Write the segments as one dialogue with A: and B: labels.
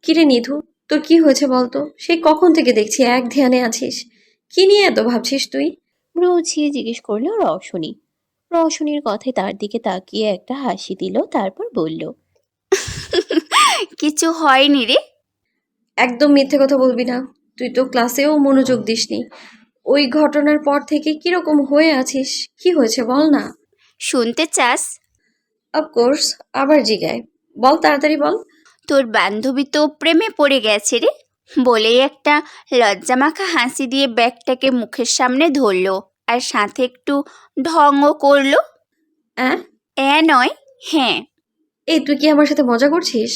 A: কিরে নিধু, তোর কি হয়েছে বলতো? সেই কখন থেকে দেখছি এক ধ্যানে আছিস। কি নিয়ে এত ভাবছিস তুই?
B: ব্রু উঁচিয়ে জিজ্ঞেস করলো রওশনি। রওশনির কথায় তার দিকে তাকিয়ে একটা হাসি দিল, তারপর বলল,
C: কিছু হয়নি রে।
A: একদম মিথ্যে কথা বলবি না। তুই তো ক্লাসেও মনোযোগ দিসনি। ওই ঘটনার পর থেকে কিরকম হয়ে আছিস? কি হয়েছে বল না।
C: শুনতে চাস?
A: অফকোর্স। আবার জিগায়, বল তাড়াতাড়ি বল।
C: তোর বান্ধবী তো প্রেমে পড়ে গেছে রে, বলেই একটা লজ্জামাখা হাসি দিয়ে ব্যাগটাকে মুখের সামনে ধরলো, আর সাথে একটু ঢংও করলো।
A: অ্যাঁ?
C: নয়, হ্যাঁ।
A: এই তুই কি আমার সাথে মজা করছিস?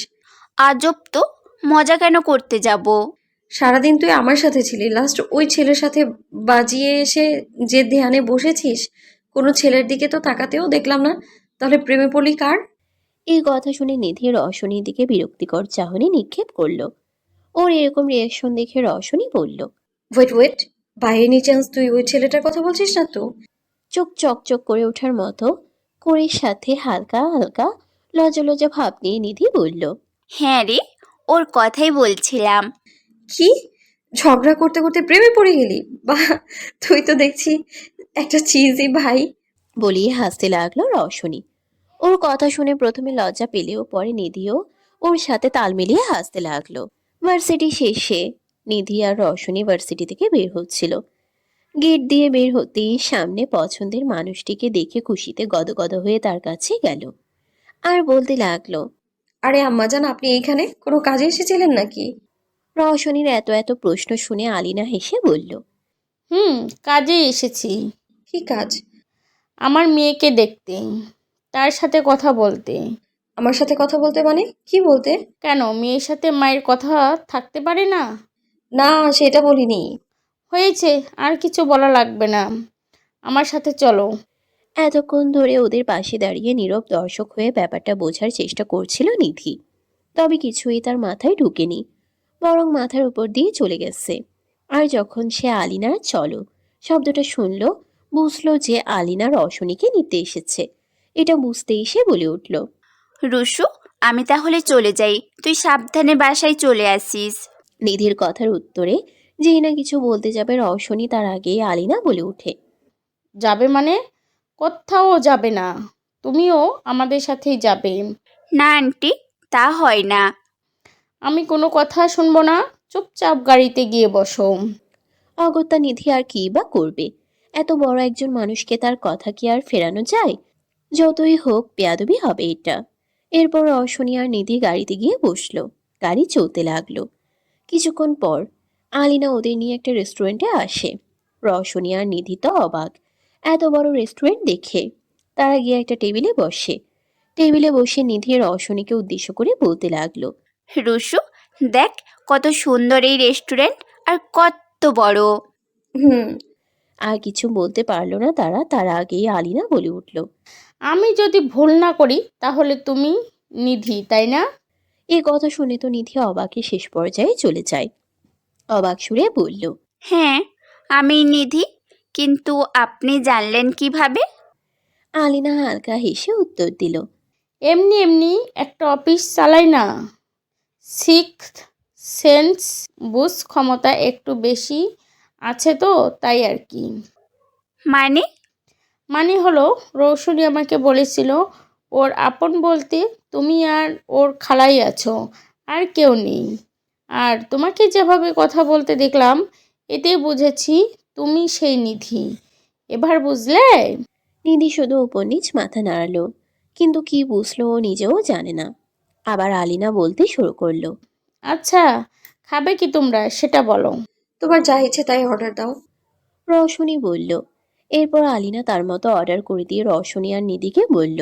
C: আজব তো, মজা কেন করতে যাব?
A: সারাদিন তুই আমার সাথে ছিলি, লাস্ট ওই ছেলের সাথে বাজিয়ে এসে যে ধ্যানে বসেছিস, কোনো ছেলের দিকে তো তাকাতেও দেখলাম না। তাহলে প্রেমে পড়লি কার?
B: এই কথা শুনে নিধি রওশনির দিকে বিরক্তিকর চাহনি নিক্ষেপ করলো। ওর এরকম রিয়াকশন দেখে রওশনি বলল,
A: wait wait, by any chance তুই ওই ছেলেটার কথা বলছিস না তো?
B: চোখ চকচক করে ওঠার মতো করে সাথে হালকা হালকা লজ্জা লজ্জা ভাব নিয়ে নিধি বলল,
C: হ্যাঁ রে, ওর কথাই বলছিলাম।
A: কি? ঝগড়া করতে করতে প্রেমে পড়ে গেলি? বাহ, তুই তো দেখছি একটা চিজি ভাই।
B: বলিয়ে হাসতে লাগলো রওশনি। ওর কথা শুনে প্রথমে লজ্জা পেলেও পরে নিধিও ওর সাথে তাল মিলিয়ে হাসতে লাগলো। ভার্সিটি শেষে নিধি আর রওশনি ভার্সিটি থেকে বের হচ্ছিল। গেট দিয়ে বের হতেই সামনে পছন্দের মানুষটিকে দেখে খুশিতে গদগদ হয়ে তার কাছে গেল আর বলতে লাগলো,
A: আরে আম্মাজান, আপনি এইখানে কোনো কাজে এসেছিলেন নাকি?
B: রওশনির এত এত প্রশ্ন শুনে আলিনা হেসে বলল,
D: হুম, কাজে এসেছি।
A: কি কাজ?
D: আমার মেয়েকে দেখতে, তার সাথে কথা বলতে।
A: আমার সাথে কথা বলতে মানে কি বলতে?
D: কেন, মেয়ের সাথে মায়ের কথা থাকতে পারে না?
A: না, সেটা বলিনি।
D: হয়েছে, আর কিছু বলা লাগবে না, আমার সাথে চলো।
B: এতক্ষণ ধরে ওদের পাশে দাঁড়িয়ে নীরব দর্শক হয়ে ব্যাপারটা বোঝার চেষ্টা করছিল নিধি। তবে কিছুই তার মাথায় ঢুকেনি, বরং মাথার উপর দিয়ে চলে গেছে। আর যখন সে আলিনার চলো শব্দটা শুনল, বুঝলো যে আলিনা রওশনীকে নিতে এসেছে। এটা বুঝতেই সে বলে উঠল,
C: রুশু, আমি তাহলে চলে যাই, তুই সাবধানে বাসায় চলে আসিস।
B: নিধির কথার উত্তরে যেই না কিছু বলতে যাবে রওশনী, তার আগেই আলিনা বলে ওঠে,
D: যাবে মানে? কোথাও যাবে না, তুমিও আমাদের সাথেই যাবে।
C: না আন্টি, তা হয় না।
D: আমি কোনো কথা শুনবো না, চুপচাপ গাড়িতে গিয়ে বসো।
B: অগত্যা নিধি আর কি বা করবে। এত বড় একজন মানুষকে তার কথা কি আর ফেরানো যায়? যতই হোক বেয়াদবি হবে এটা। এরপর রওশনী আর নিধি গাড়িতে গিয়ে বসলো। গাড়ি চলতে লাগলো। কিছুক্ষণ পর আলিনা ওদের নিয়ে একটা রেস্টুরেন্টে আসে। রওশনী আর নিধি তো অবাক এত বড় রেস্টুরেন্ট দেখে। তারা গিয়ে একটা টেবিলে বসে। টেবিলে বসে নিধি রওশনীকে উদ্দেশ্য করে বলতে লাগলো,
C: রুশু, দেখ কত সুন্দর এই রেস্টুরেন্ট, আর কত বড়।
A: হুম।
B: আর কিছু বলতে পারলো না তারা, তার আগেই আলিনা বলে উঠল,
D: আমি যদি ভুল না করি তাহলে তুমি নিধি, তাই না?
B: এই কথা শুনে তো নিধি অবাকের শেষ পর্যায়ে চলে যায়। অবাক সুরে বলল,
C: হ্যাঁ, আমি নিধি, কিন্তু আপনি জানলেন কিভাবে?
B: আলিনা হালকা হেসে উত্তর দিল,
D: এমনি এমনি একটা অফিস চালাই না, সিক্সথ সেন্স, বুঝ ক্ষমতা একটু বেশি আছে তো, তাই আর কি।
C: মানে?
D: মানে হলো, রৌশনী আমাকে বলেছিল ওর আপন বলতে তুমি আর ওর খালাই আছো, আর কেউ নেই। আর তোমাকে যেভাবে কথা বলতে দেখলাম, এতে বুঝেছি তুমি সেই নিধি। এবার বুঝলে?
B: নিধি শুধু উপর নিচ মাথা নাড়ালো, কিন্তু কি বুঝলো ও নিজেও জানে না। আবার আলিনা বলতে শুরু করলো,
D: আচ্ছা, খাবে কি তোমরা সেটা বলো।
A: তোমার যা ইচ্ছে তাই অর্ডার দাও।
B: রওশনী বলল। এরপর আলিনা তার মতো অর্ডার করে দিয়ে রওশনী আর নিধিকে বলল,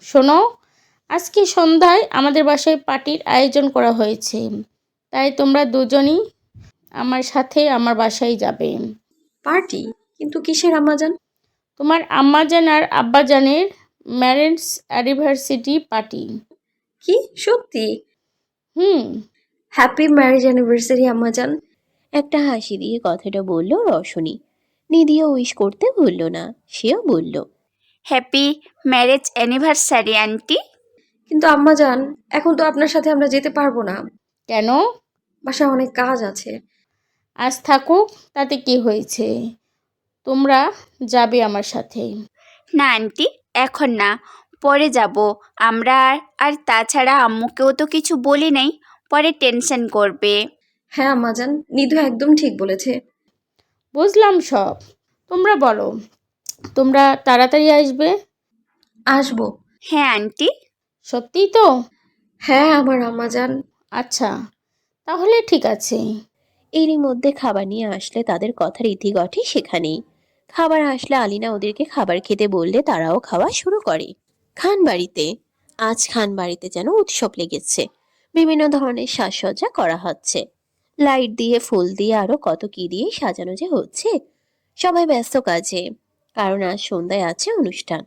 D: শোনো, আজকে সন্ধ্যায় আমাদের বাসায় পার্টির আয়োজন করা হয়েছে, তাই তোমরা দুজনই আমার সাথে আমার বাসায় যাবে।
A: পার্টি? কিন্তু কিসের আম্মাজান?
D: তোমার আম্মাজান আর আব্বাজানের ম্যারেজ অ্যানিভার্সারি পার্টি।
A: কি, সত্যি?
D: হুম।
A: হ্যাপি ম্যারেজ অ্যানিভার্সারি আম্মাজান।
B: একটা হাসি দিয়ে কথাটা বলল রওশনী। নিধিও উইশ করতে বলল না, সেও বলল,
C: হ্যাপি ম্যারেজ অ্যানিভার্সারি আন্টি।
A: কিন্তু আম্মাজান, এখন তো আপনার সাথে আমরা যেতে পারবো না।
D: কেন?
A: বাসায় অনেক কাজ আছে।
D: আজ থাকুক, তাতে কি হয়েছে? তোমরা যাবে আমার সাথে।
C: না আন্টি, এখন না, পরে যাব আমরা। আর তাছাড়া আম্মুকেও তো কিছু বলি নাই, পরে টেনশন করবে।
A: হ্যাঁ আম্মাজান, নিধু একদম ঠিক বলেছে।
D: বুঝলাম সব। তোমরা বলো, তোমরা তাড়াতাড়ি আসবে?
A: আসবো।
C: হ্যাঁ আন্টি।
D: সত্যিই তো?
A: হ্যাঁ আমার আম্মাজান।
D: আচ্ছা, তাহলে ঠিক আছে।
B: এরই মধ্যে খাবার নিয়ে আসলে তাদের কথার ইতিঘটে সেখানেই। খাবার আসলে আলিনা ওদেরকে খাবার খেতে বললে তারাও খাওয়া শুরু করে। খানবাড়িতে আজ খানবাড়িতে যেন উৎসব লেগেছে। বিভিন্ন ধরনের সাজসজ্জা করা হচ্ছে, লাইট দিয়ে, ফুল দিয়ে, আরো কত কি দিয়ে সাজানো যে হচ্ছে। সবাই ব্যস্ত কাজে, কারণ আজ সন্ধ্যায় আছে অনুষ্ঠান।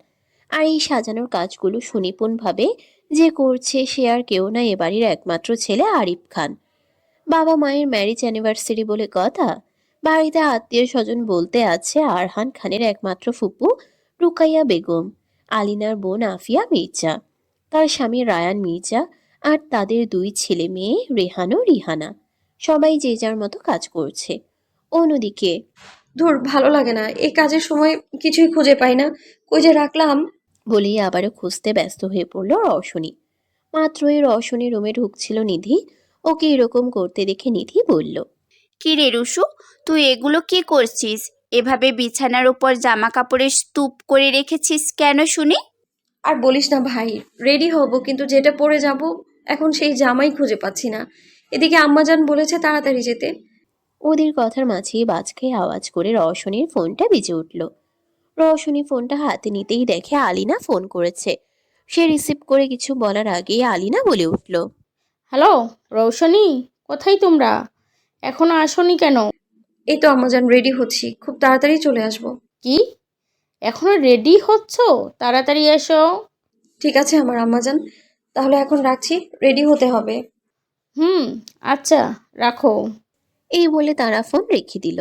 B: আর এই সাজানোর কাজগুলো সুনিপুণভাবে যে করছে সে আর কেউ না, এ বাড়ির একমাত্র ছেলে আরিফ খান। বাবা মায়ের ম্যারেজ অ্যানিভার্সারি বলে কথা। বাড়িতে আত্মীয় স্বজন বলতে আছে আরহান খানের একমাত্র ফুপু রুকাইয়া বেগম, আলিনার বোন আফিয়া মির্জা, তার স্বামী রায়ান মির্জা, আর তাদের দুই ছেলে মেয়ে রেহান ও রিহানা। সবাই যে যার মতো কাজ করছে। অন্যদিকে
A: ধুর, ভালো লাগে না, এই কাজের সময় কিছুই খুঁজে পাই না, কই যে রাখলাম।
B: বলেই আবারও খুঁজতে ব্যস্ত হয়ে পড়ল রওশনী। মাত্রই রওশনী রুমে ঢুকছিল নিধি। ওকে এরকম করতে দেখে নিধি বলল,
C: কি রে রুশু, তুই এগুলো কি করছিস? এভাবে বিছানার উপর জামা কাপড়ের স্তূপ করে রেখেছিস কেন শুনি?
A: আর বলিস না ভাই, রেডি হব কিন্তু যেটা পরে যাব এখন সেই জামাই খুঁজে পাচ্ছি না। এদিকে আম্মাজান বলেছে তাড়াতাড়ি যেতে।
B: ওদের কথার মাঝেই বাজ খেয়ে আওয়াজ করে রওশনীর ফোনটা বেজে উঠল। রওশনী ফোনটা হাতে নিতেই দেখে আলিনা ফোন করেছে। সে রিসিভ করে কিছু বলার আগেই আলিনা বলে উঠল,
D: হ্যালো রৌশনী, কোথায় তোমরা? এখনো আসোনি কেন?
A: এই তো আম্মাজান, রেডি হচ্ছি, খুব তাড়াতাড়ি চলে আসব।
D: কি, এখনো রেডি হচ্ছ? তাড়াতাড়ি এসো।
A: ঠিক আছে আমার আম্মাজান, তাহলে এখন রাখছি, রেডি হতে হবে।
D: হুম, আচ্ছা, রাখো।
B: এই বলে তারা ফোন রেখে দিল।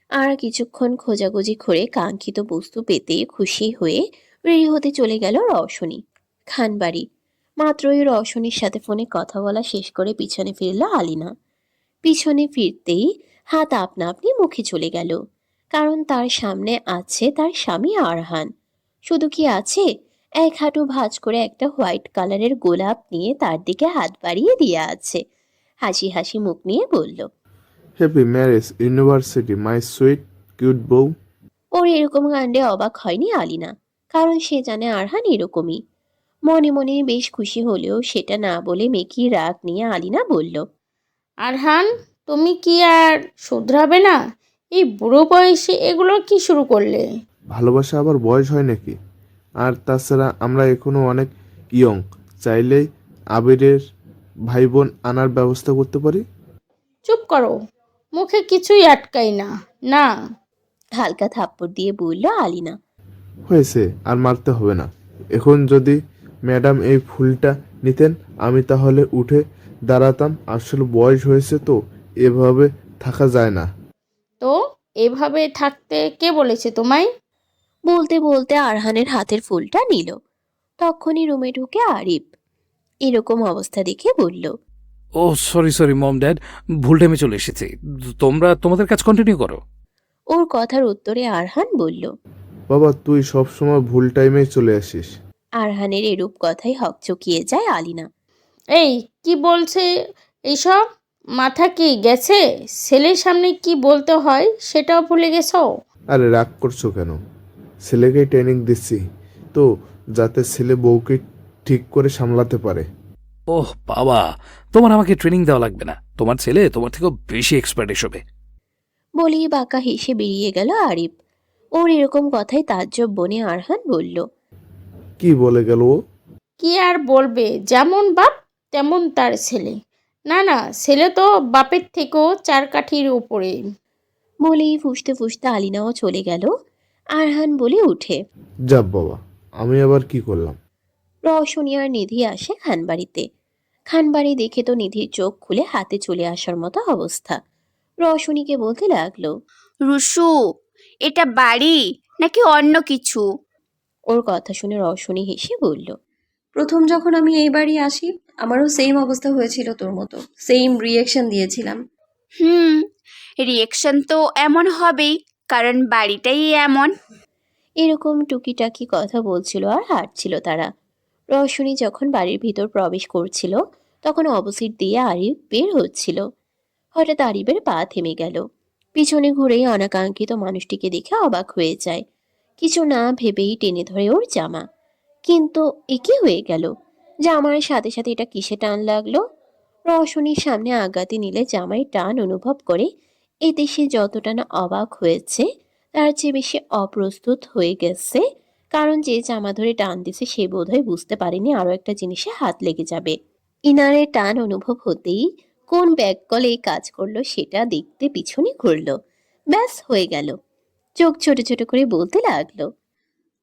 B: আর কিছুক্ষণ খোঁজাখুঁজি করে কাঙ্ক্ষিত বস্তু পেতে খুশি হয়ে রেডি হতে চলে গেল রওশনী। খানবাড়ি। মাত্রই রওশনীর সাথে ফোনে কথা বলা শেষ করে পিছনে ফিরল আলিনা। পিছনে ফিরতেই হাত আপনা আপনি মুখে চলে গেল, কারণ তার সামনে আছে তার স্বামী আরহান। শুধু কি আছে, এক হাঁটু ভাঁজ করে একটা হোয়াইট কালারের গোলাপ নিয়ে তার দিকে হাত বাড়িয়ে দিয়ে আছে। হাসি হাসি মুখ নিয়ে বলল,
E: happy marriage university my sweet cute বউ।
B: ওর এরকম কাণ্ডে অবাক হয়নি আলিনা, কারণ সে জানে আরহান এরকমই। মনে মনে বেশ খুশি হলেও সেটা না বলে মেকি রাগ নিয়ে আলিনা বলল,
D: আরহান, তুমি কি আর শুধরাবে না? এই বুড়ো বয়সে এগুলো কি শুরু করলে?
E: ভালোবাসা আবার বয়স হয় নাকি? আর তাছাড়া আমরা এখনো অনেক ইয়ং, চাইলেই আবিরের ভাই বোন আনার ব্যবস্থা করতে পারি।
D: চুপ করো, মুখে কিছুই আটকাই না। না।
B: হালকা থাপ্পড় দিয়ে বলল আলিনা।
E: হয়েছে, আর মারতে হবে না। এখন যদি ম্যাডাম এই ফুলটা নিতেন আমি তাহলে উঠে দাঁড়াতাম। আসলে বয়স হয়েছে তো, এভাবে থাকা যায় না।
D: তো এভাবে থাকতে কে বলেছে তোমায়?
B: বলতে বলতে আরহানের হাতের ফুলটা নিল। তখনই রুমে ঢুকে আরিফ। এরকম অবস্থা দেখে বলল,
F: ও সরি সরি মম ড্যাড, ভুল টাইমে চলে এসেছি। তোমরা তোমাদের কাজ কন্টিনিউ করো।
B: ওর কথার উত্তরে আরহান বলল।
E: বাবা, তুই সবসময় ভুল টাইমেই চলে আসিস।
B: আরহানের এরূপ কথাই হকচকিয়ে যায় আলিনা।
D: এই কি বলছে এইসব? মাথা কি গেছে? ছেলের সামনে কি বলতে হয় সেটাও ভুলে গেছো?
E: আরে রাগ করছো কেন? ছেলেকেই ট্রেনিং দিচ্ছি তো, যাতে ছেলে বউকে ঠিক করে সামলাতে পারে।
F: ওহ বাবা, তোমার আমাকে ট্রেনিং দেওয়া লাগবে না, তোমার ছেলে তোমার থেকেও বেশি এক্সপার্ট এসবে।
B: বলেই বাঁকা হেসে বেরিয়ে গেল আরিফ। ওর এরকম কথাই তাজ্জব বনে আরহান বলল,
E: কি বলে গেল ও?
D: কি আর বলবে, যেমন বাপ তেমন তার ছেলে। না না, ছেলে তো বাপের থেকেও 4 কাঠির উপরে।
B: বলেই ফুসতে ফুসতে আলিনাও চলে গেল। আরহান বলে উঠে,
E: যাব বাবা, আমি আবার কি করলাম?
B: রওশনী আর নিধি আসে খানবাড়িতে। খানবাড়ি দেখে তো নিধির চোখ খুলে হাতে চলে আসার মতো অবস্থা। রওশনীকে বলতে লাগলো,
C: রুশু, এটা বাড়ি নাকি অন্য কিছু?
B: ওর কথা শুনে রওশনী হেসে বলল,
A: প্রথম যখন আমি এই বাড়ি আসি আমারও সেম অবস্থা হয়েছিল তোর মতো, সেম রিয়েকশন দিয়েছিলাম।
C: হুম, রিয়েকশন তো এমন হবেই, কারণ বাড়িটাই এমন।
B: এরকম টুকিটাকি কথা বলছিল আর হাঁটছিল তারা। রওশনী যখন বাড়ির ভিতর প্রবেশ করছিল তখন অপোজিট দিয়ে আরিফ বের হচ্ছিল। হঠাৎ আরিফের পা থেমে গেল। পিছনে ঘুরেই অনাকাঙ্ক্ষিত মানুষটিকে দেখে অবাক হয়ে যায়। কিছু না ভেবেই টেনে ধরে ওর জামা। কিন্তু এ কি হয়ে গেল? জামার সাথে সাথে এটা কিসে টান লাগলো? রওশনীর সামনে আগাতে নিলে জামায় টান অনুভব করে। এতে সে যতটা না অবাক হয়েছে তার চেয়ে বেশি অপ্রস্তুত হয়ে গেছে। কারণ যে জামা ধরে টান দিছে সে বোধহয় বুঝতে পারেনি আরো একটা জিনিসে হাত লেগে যাবে। ইনারের টান অনুভব হতেই কোন ব্যাগ কলে এই কাজ করলো সেটা দেখতে পিছনে ঘুরলো। ব্যাস হয়ে গেল। চোখ ছোট ছোট করে বলতে লাগলো,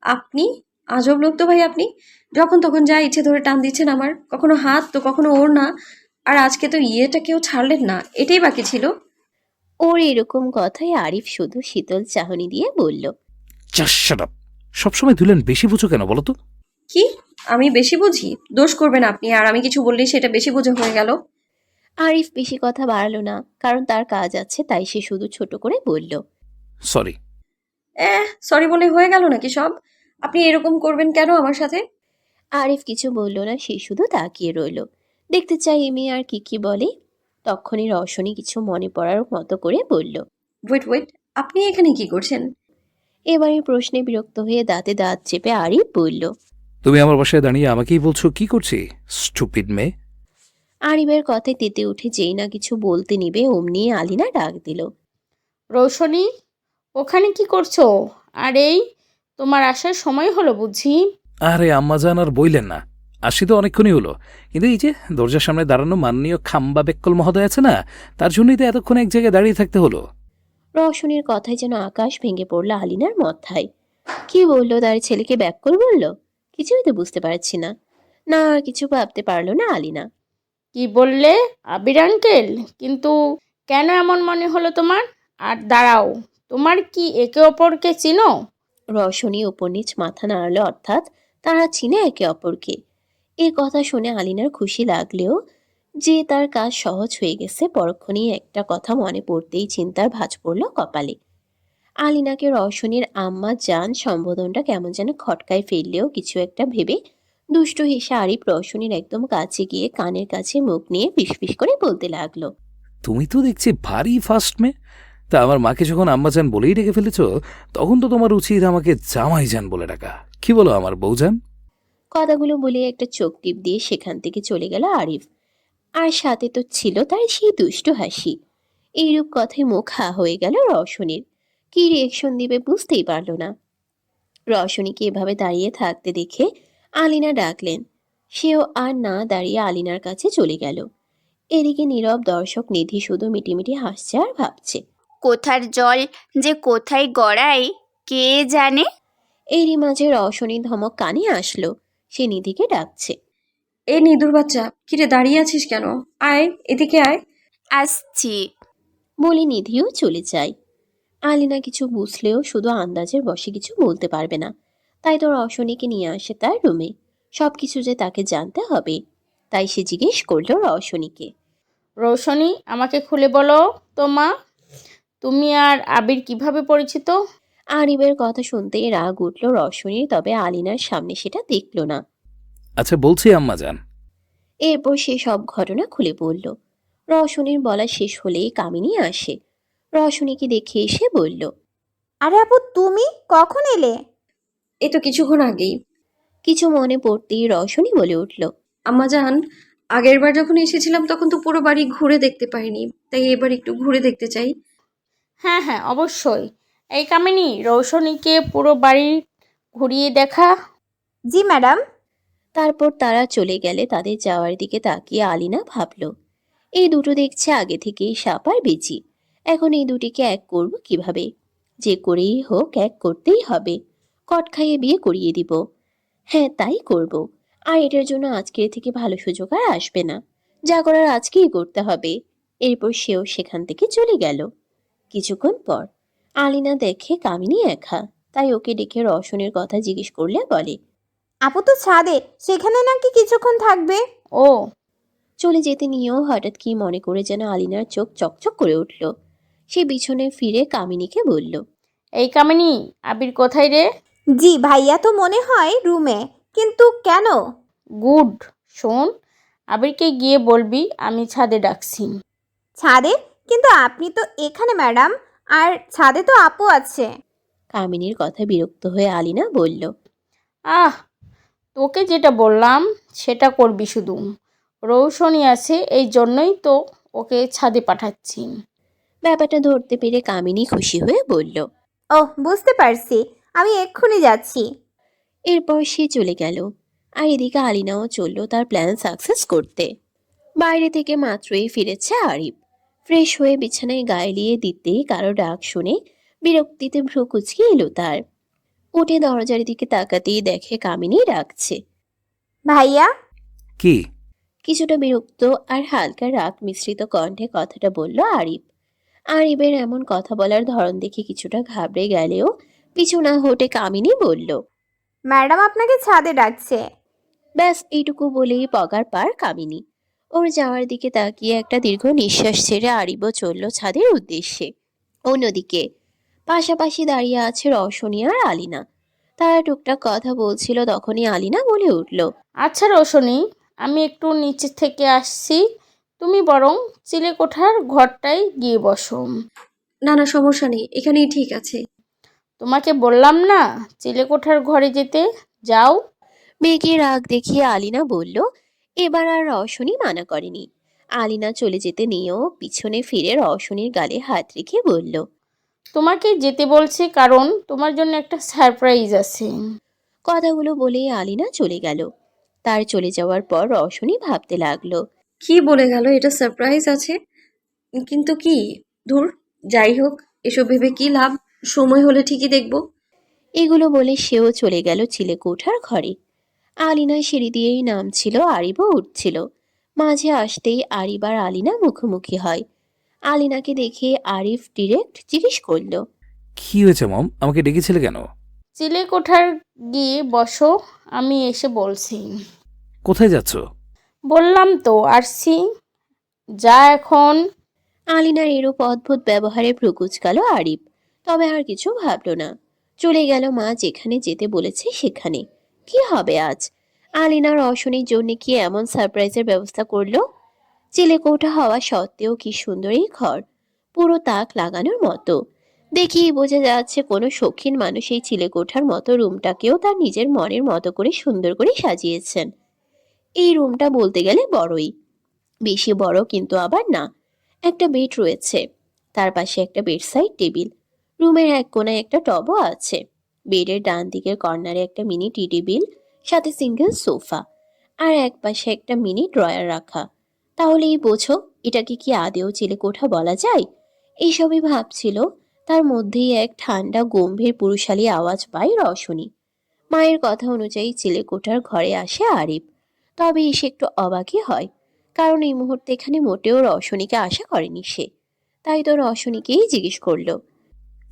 A: আপনি আজব লোক তো ভাই আপনি, যখন তখন যা ইচ্ছে ধরে টান দিচ্ছেন আমার, কখনো হাত তো কখনো ওর না। আর আজকে তো ইয়েটা কেউ ছাড়লেন না, এটাই বাকি ছিল।
B: ওর এরকম কথায় আরিফ শুধু শীতল চাহনি দিয়ে বলল,
F: জাস্ট শাট আপ। সবসময় দুলেন বেশি বুঝো কেন বলো তো?
A: কি? আমি বেশি বুঝি? দোষ করবেন আপনি, আর আমি কিছু বললেই সেটা বেশি বোঝা হয়ে গেল।
B: আরিফ বেশি কথা বাড়ালো না, কারণ তার কাজ আছে, তাই সে শুধু ছোট করে বলল,
F: সরি।
A: সরি বলে হয়ে গেল নাকি সব? আপনি এরকম করবেন কেন আমার সাথে?
B: আরিফ কিছু বলল না, সে শুধু তাকিয়ে রইল। দেখতে চাই এ মেয়ে আর কি কি বলে। তখনই রওশনী কিছু মনে পড়ার মতো করে বলল।
A: ওয়েট ওয়েট, আপনি এখানে কি করছেন?
B: এবারে প্রশ্নে বিরক্ত হয়ে দাঁতে দাঁত চেপে আরিফ বলল।
F: তুমি আমার বাসায় দাঁড়িয়ে আমাকেই বলছো কি করছি? স্টুপিড মেয়ে।
B: আরিফের কথায় তেতে উঠে যেই না কিছু বলতে নিবে অমনি আলিনা ডাক দিল।
D: রৌশনী, ওখানে কি করছো? আর এই তোমার আসার সময় হলো বুঝি?
F: আরে আম্মাজান আর বইলেন না, আসি তো অনেকক্ষণই হলো, কিন্তু এই যে দরজার সামনে দাঁড়ানো মাননীয় খাম্বা বেক্কল মহোদয় আছে না, তার জন্যই তো এতক্ষণ এক জায়গায় দাঁড়িয়ে থাকতে হলো।
B: রওশনীর কথায় যেন আকাশ ভেঙে পড়ল আলিনার মাথায়। কি বললো, তার ছেলেকে ব্যাককল বলল? কিছুই তো বুঝতে পারছি না। না আর কিছু ভাবতে পারলো না আলিনা।
D: কি বললে? আবির আঙ্কেল? কিন্তু কেন এমন মনে হলো তোমার? আর দাঁড়াও, তোমার কি একে অপরকে চিনো?
B: রওশনী ওপর নিচ মাথা নাড়ালো, অর্থাৎ তারা চিনে একে অপরকে। এই কথা শুনে আলিনার খুশি লাগলেও যে তার কাজ সহজ হয়ে গেছে পরক্ষণেই একটা কথা মনে পড়তেই চিন্তার ভাঁজ পড়ল কপালে। আলিনাকে রওশনীর আম্মা জান সম্বোধনটা কেমন যেন খটকায় ফেললেও কিছু একটা ভেবে দুষ্ট হেসে আরিফ রওশনীর একদম কাছে গিয়ে কানের কাছে মুখ নিয়ে ফিসফিস করে বলতে লাগলো।
F: তুমি তো দেখছি ভারী ফাস্ট মেয়ে। তা আমার মাকে যখন আম্মাজান বলেই ডেকে ফেলেছ, তখন তো তোমার উচিত আমাকে জামাই জান বলে ডাকা। কি বলো আমার বউজান?
B: কথাগুলো বলে একটা চোখ টিপ দিয়ে সেখান থেকে চলে গেল আরিফ। আর সাথে তো ছিল তার সেই দুষ্ট হাসি। এইরূপ কথায় মুখ হা হয়ে গেল রওশনীর। কি রিয়েকশন দিবে বুঝতেই পারল না। রওশনীকে এভাবে দাঁড়িয়ে থাকতে দেখে আলিনা ডাকলেন। সেও আর না দাঁড়িয়ে আলিনার কাছে চলে গেল। এদিকে নীরব দর্শক নিধি শুধু মিটিমিটি হাসছে আর ভাবছে।
C: কোথার জল যে কোথায় গড়ায় কে জানে।
B: এরই মাঝে রওশনীর ধমক কানে আসলো। সে নিধিকে ডাকছে।
A: এ নিদুর বাচ্চা, কিরে দাঁড়িয়ে আছিস কেন? আয় এদিকে আয়।
C: আসছি।
B: বলে নিধিও চলে যায়। আলিনা কিছু বুঝলেও শুধু আন্দাজের বশে কিছু বলতে পারবে না। তাই তো রওশনীকে নিয়ে আসে তার রুমে। সবকিছু যে তাকে জানতে হবে, তাই সে জিজ্ঞেস করলো রওশনীকে।
D: রৌশনী, আমাকে খুলে বলো তো মা, তুমি আর আবির কিভাবে পরিচিত?
B: আরিবের কথা শুনতেই রাগ উঠল রওশনীর, তবে আলিনার সামনে সেটা দেখল না।
F: আচ্ছা বলছি আম্মাজান।
B: এরপর সে সব ঘটনা খুলে বলল। রওশনীর বলা শেষ হলেই কামিনী আসে। রওশনীকে দেখে এসে বলল।
G: আরে আপু, তুমি কখন এলে?
A: এ তো কিছুক্ষণ আগেই।
B: কিছু মনে পড়তেই রওশনী বলে উঠল।
A: আম্মা জান, আগের বার যখন এসেছিলাম তখন তো পুরো বাড়ি ঘুরে দেখতে পাইনি, তাই এবার একটু ঘুরে দেখতে চাই।
D: হ্যাঁ হ্যাঁ, অবশ্যই। এই কামিনী, রৌশনীকে পুরো বাড়ি ঘুরিয়ে দেখা।
G: জি ম্যাডাম।
B: তারপর তারা চলে গেলে তাদের যাওয়ার দিকে তাকিয়ে আলিনা ভাবল, এই দুটো দেখছে আগে থেকেই সাপ আর বেজি। এখন এই দুটিকে এক করব কিভাবে? যে করেই হোক এক করতেই হবে। কট খাইয়ে বিয়ে করিয়ে দিব। হ্যাঁ, তাই করব। আর এটার জন্য আজকের থেকে ভালো সুযোগ আর আসবে না। যা করার আজকেই করতে হবে। এরপর সেও সেখান থেকে চলে গেল। কিছুক্ষণ পর আলিনা দেখে কামিনী একা, তাই ওকে ডেকে রওশনের কথা জিজ্ঞেস করলে বলে।
G: আপু তো ছাদে, সেখানে নাকি কিছুক্ষণ থাকবে।
D: ও,
B: চলে যেতে নিয়েও হঠাৎ কি মনে করে যেন আলিনার চোখ চকচক করে উঠল। সে পিছনে ফিরে কামিনীকে বলল,
D: এই কামিনী, আবির কোথায় রে?
G: জি ভাইয়া তো মনে হয় রুমে, কিন্তু কেন?
D: গুড। শোন, আবিরকে গিয়ে বলবি আমি ছাদে ডাকছি।
G: ছাদে? কিন্তু আপনি তো এখানে ম্যাডাম, আর ছাদে তো আপু আছে।
B: কামিনীর কথা বিরক্ত হয়ে আলিনা বলল,
D: আহ, তোকে যেটা বললাম সেটা করবি শুধু। রৌশনী আছে, এই জন্যই তো ওকে ছাদে পাঠাচ্ছি।
B: ব্যাপারটা ধরতে পেরে কামিনী খুশি হয়ে বলল।
G: ওহ, বুঝতে পারছি, আমি এক্ষুনি যাচ্ছি।
B: এরপর সে চলে গেল, আর এদিকে আলিনাও চলল তার প্ল্যান সাকসেস করতে। বাইরে থেকে মাত্রই ফিরেছে আরিফ। ফ্রেশ হয়ে বিছানায় গায়ে লিয়ে দিতেই কারো ডাক শুনে বিরক্তিতে ভ্রু কুচকে এলো তার। উঠে দরজার দিকে তাকাতেই দেখে কামিনী ডাকছে।
G: ভাইয়া।
F: কি?
B: কিছুটা বিরক্ত আর হালকা রাগ মিশ্রিত কণ্ঠে কথাটা বলল আরিফ। আরিফের এমন কথা বলার ধরন দেখে কিছুটা ঘাবড়ে গেলেও পিছু না হটে কামিনী বলল।
G: ম্যাডাম আপনাকে ছাদে ডাকছে।
B: ব্যাস এইটুকু বলেই পগার পার কামিনী। ওর যাওয়ার দিকে তাকিয়ে একটা দীর্ঘ নিঃশ্বাস ছেড়ে আরিবও চলল ছাদের উদ্দেশ্যে। অন্যদিকে পাশাপাশি দাঁড়িয়ে আছে রওশনী আর আলিনা। তারা টুকটাক কথা বলছিল, তখনই আলিনা বলে উঠল।
D: আচ্ছা রৌশনী, আমি একটু নিচে থেকে আসছি, তুমি বরং চিলেকোঠার ঘরটায় গিয়ে বসো।
A: না না, সমস্যা নেই, এখানেই ঠিক আছে।
D: তোমাকে বললাম না চিলেকোঠার ঘরে যেতে, যাও।
B: মেয়েকে রাগ দেখিয়ে আলিনা বলল। এবার আর রওশনী মানা করেনি। আলিনা চলে যেতে নিয়েও পিছনে ফিরে রওশনীর গালে হাত রেখে বলল।
D: তোমাকে যেতে বলছি কারণ তোমার জন্য একটা সারপ্রাইজ আছে।
B: কথাগুলো বলেই আলিনা চলে গেল। তার চলে যাওয়ার পর রওশনী ভাবতে লাগলো।
A: কি বলে গেল এটা সারপ্রাইজ আছে, কিন্তু কি? ধুর, যাই হোক, এসব ভেবে কি লাভ, সময় হলে ঠিকই দেখব।
B: এগুলো বলে সেও চলে গেল চিলেকোঠার ঘরে। আলিনা সিঁড়ি দিয়েই নামছিল, আরিবও উঠছিল। মাঝে আসতেই আরিব আর আলিনা মুখোমুখি হয়। আলিনাকে দেখে আরিফ ডিরেক্ট জিজ্ঞেস করলো।
F: কি হয়েছে মম, আমাকে ডেকেছিলে কেন?
D: চিলেকোঠার গিয়ে বসো, আমি এসে বলছি।
F: কোথায় যাচ্ছ?
D: বললাম তো আসছি, যা এখন।
B: আলিনার এরূপ অদ্ভুত ব্যবহারে ভ্রু কুঁচকালো আরিফ, তবে আর কিছু ভাবল না। চলে গেল মা যেখানে যেতে বলেছে সেখানে। কি হবে আজ? আলিনার রওশনীর জন্য কি এমন সারপ্রাইজের ব্যবস্থা করলো? চিলেকোঠা হওয়া সত্ত্বেও কি সুন্দর এই ঘর, পুরো তাক লাগানোর মতো। দেখেই বোঝা যাচ্ছে কোনো শৌখিন মানুষ এই চিলেকোঠার মতো রুমটাকেও তার নিজের মনের মতো করে সুন্দর করে সাজিয়েছেন। এই রুমটা বলতে গেলে বড়ই, বেশি বড় কিন্তু আবার না। একটা বেড রয়েছে, তার পাশে একটা বেডসাইড টেবিল। রুমের এক কোণায় একটা টবও আছে। বেডের ডান দিকের কর্নারে একটা মিনি টি টেবিল, সাথে সিঙ্গেল সোফা, আর এক পাশে একটা মিনি ড্রয়ার রাখা। তাহলেই বোঝো এটাকে কি আদেও চিলেকোঠা বলা যায়? এইসবই ভাবছিল, তার মধ্যেই এক ঠান্ডা গম্ভীর পুরুষালী আওয়াজ পায় রওশনী। মায়ের কথা অনুযায়ী চিলেকোঠার ঘরে আসে আরিফ। তবে এসে একটু অবাকই হয়, কারণ এই মুহূর্তে এখানে মোটেও রওশনীকে আশা করেনি সে। তাই তো রওশনীকেই জিজ্ঞেস করলো।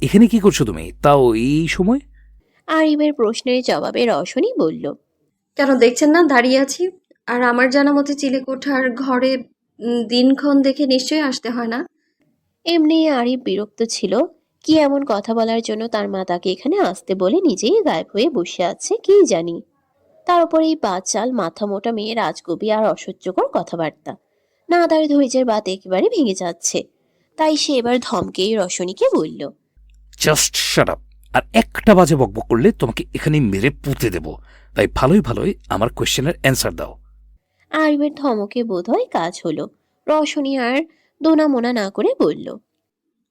F: এখানে কি করছো তুমি, তাও এই সময়?
B: আরিফের প্রশ্নের জবাবে রওশনী বলল।
A: কেন দেখছেন না দাঁড়িয়ে আছি? আর আমার জানা মতে চিলেকোঠার ঘরে দিনক্ষণ দেখে নিশ্চয়ই আসতে হয় না।
B: এমনি আরিফ বিরক্ত ছিল। কি এমন কথা বলার জন্য তার মা তাকে এখানে আসতে বলে নিজেই গায়েব হয়ে বসে আছে কি জানি। তার উপর এই বাচাল মাথা মোটা মেয়ে রাজকবি আর অসহ্যকর কথাবার্তা। না, তার ধৈর্যের বাত একেবারে ভেঙে যাচ্ছে। তাই সে এবার ধমকেই রওশনীকে বলল।
F: Just shut up. আর একটা বাজে বকবক করলে তোমাকে এখানে মেরে পুঁতে দেব। তাই ভালোই ভালোই আমার কোয়েশ্চেনের অ্যান্সার দাও।
B: আরিফের ধমকে বোধহয় কাজ হলো। রওশনী আর দোনা মোনা না করে বলল।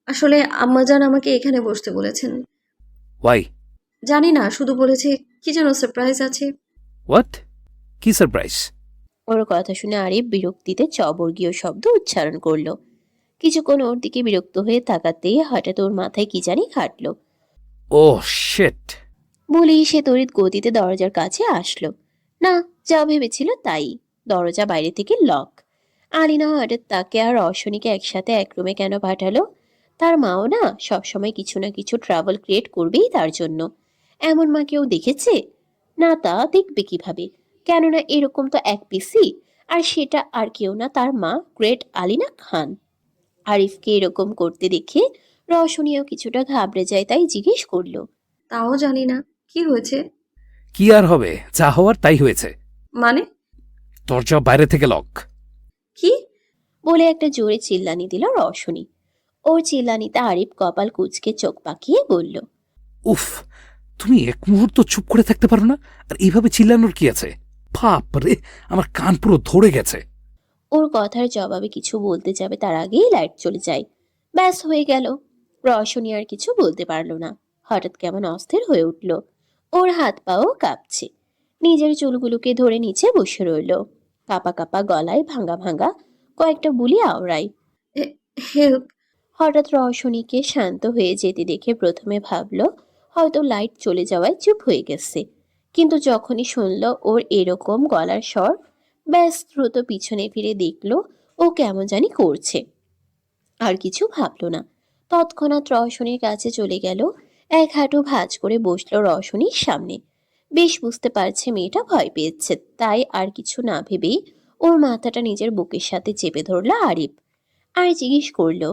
A: আসলে আম্মাজান আমাকে এখানে বসতে বলেছেন।
F: ওয়াই?
A: জানি না, শুধু বলেছে কি যেন সারপ্রাইজ আছে।
F: হোয়াট? কি সারপ্রাইজ?
B: ওর কথা শুনে আরিফ বিরক্তিতে চবর্গীয় শব্দ উচ্চারণ করলো। কিছুক্ষণ ওর দিকে বিরক্ত হয়ে তাকাতেই হঠাৎ ওর মাথায় কি জানি খাটলো।
F: Oh shit!
B: বলেই সে তড়িৎ গতিতে দরজার কাছে আসলো। না, যা ভেবেছিল তাই। দরজা বাইরে থেকে লক। আলিনা হঠাৎ তাকে আর রওশনীকে একসাথে এক রুমে কেন পাঠালো? তার মাও না সবসময় কিছু না কিছু ট্রাবল ক্রিয়েট করবেই তার জন্য। এমন মা কেউ দেখেছে? না তা দেখবে কিভাবে? কেননা এরকম তো এক পিসি, আর সেটা আর কেউ না, তার মা গ্রেট আলিনা খান। আরিফকে এরকম করতে দেখে রওশনিও কিছুটা ঘাবড়ে যায়, তাই জিজ্ঞেস করলো,
A: তাও জানি না কি হয়েছে।
F: কি আর হবে, যা হওয়ার তাই হয়েছে।
A: মানে?
F: দরজা বাইরে থেকে লক।
A: কি?
B: বলে একটা জোরে চিল্লানি দিল রওশনি। ওর চিল্লানিতে আরিফ কপাল কুঁচকে চোখ পাকিয়ে বলল,
F: উফ, তুমি এক মুহূর্ত চুপ করে থাকতে পারো না? আর এইভাবে চিল্লানোর কি আছে? বাপ রে, আমার কান পুরো ধরে গেছে।
B: ওর কথার জবাবে কিছু বলতে যাবে তার আগেই লাইট চলে যায়। ব্যাস হয়ে গেল। রওশনি আর কিছু বলতে পারলো না। হঠাৎ কেমন অস্থির হয়ে উঠল। ওর হাত পাও কাঁপছে। নিজের চুলগুলোকে ধরে নিচে বসে রইল। কাপা কাপা গলায় ভাঙা ভাঙা কয়েকটা বুলি আওড়ায়।
A: হেল্প!
B: হঠাৎ রওশনীকে শান্ত হয়ে যেতে দেখে প্রথমে ভাবলো হয়তো লাইট চলে যাওয়ায় চুপ হয়ে গেছে, কিন্তু যখনই শুনল ওর এরকম গলার স্বর, ব্যাস দ্রুত পিছনে ফিরে দেখলো ও কেমন জানি করছে। আর কিছু ভাবলো না, তৎক্ষণাৎ রওশনীর কাছে চলে গেল। এক হাঁটু ভাঁজ করে বসলো রওশনীর সামনে। বেশ বুঝতে পারছে মেয়েটা ভয় পেয়েছে, তাই আর কিছু না ভেবেই ওর মাথাটা নিজের বুকের সাথে চেপে ধরলো আরিফ। আর জিজ্ঞেস করলো,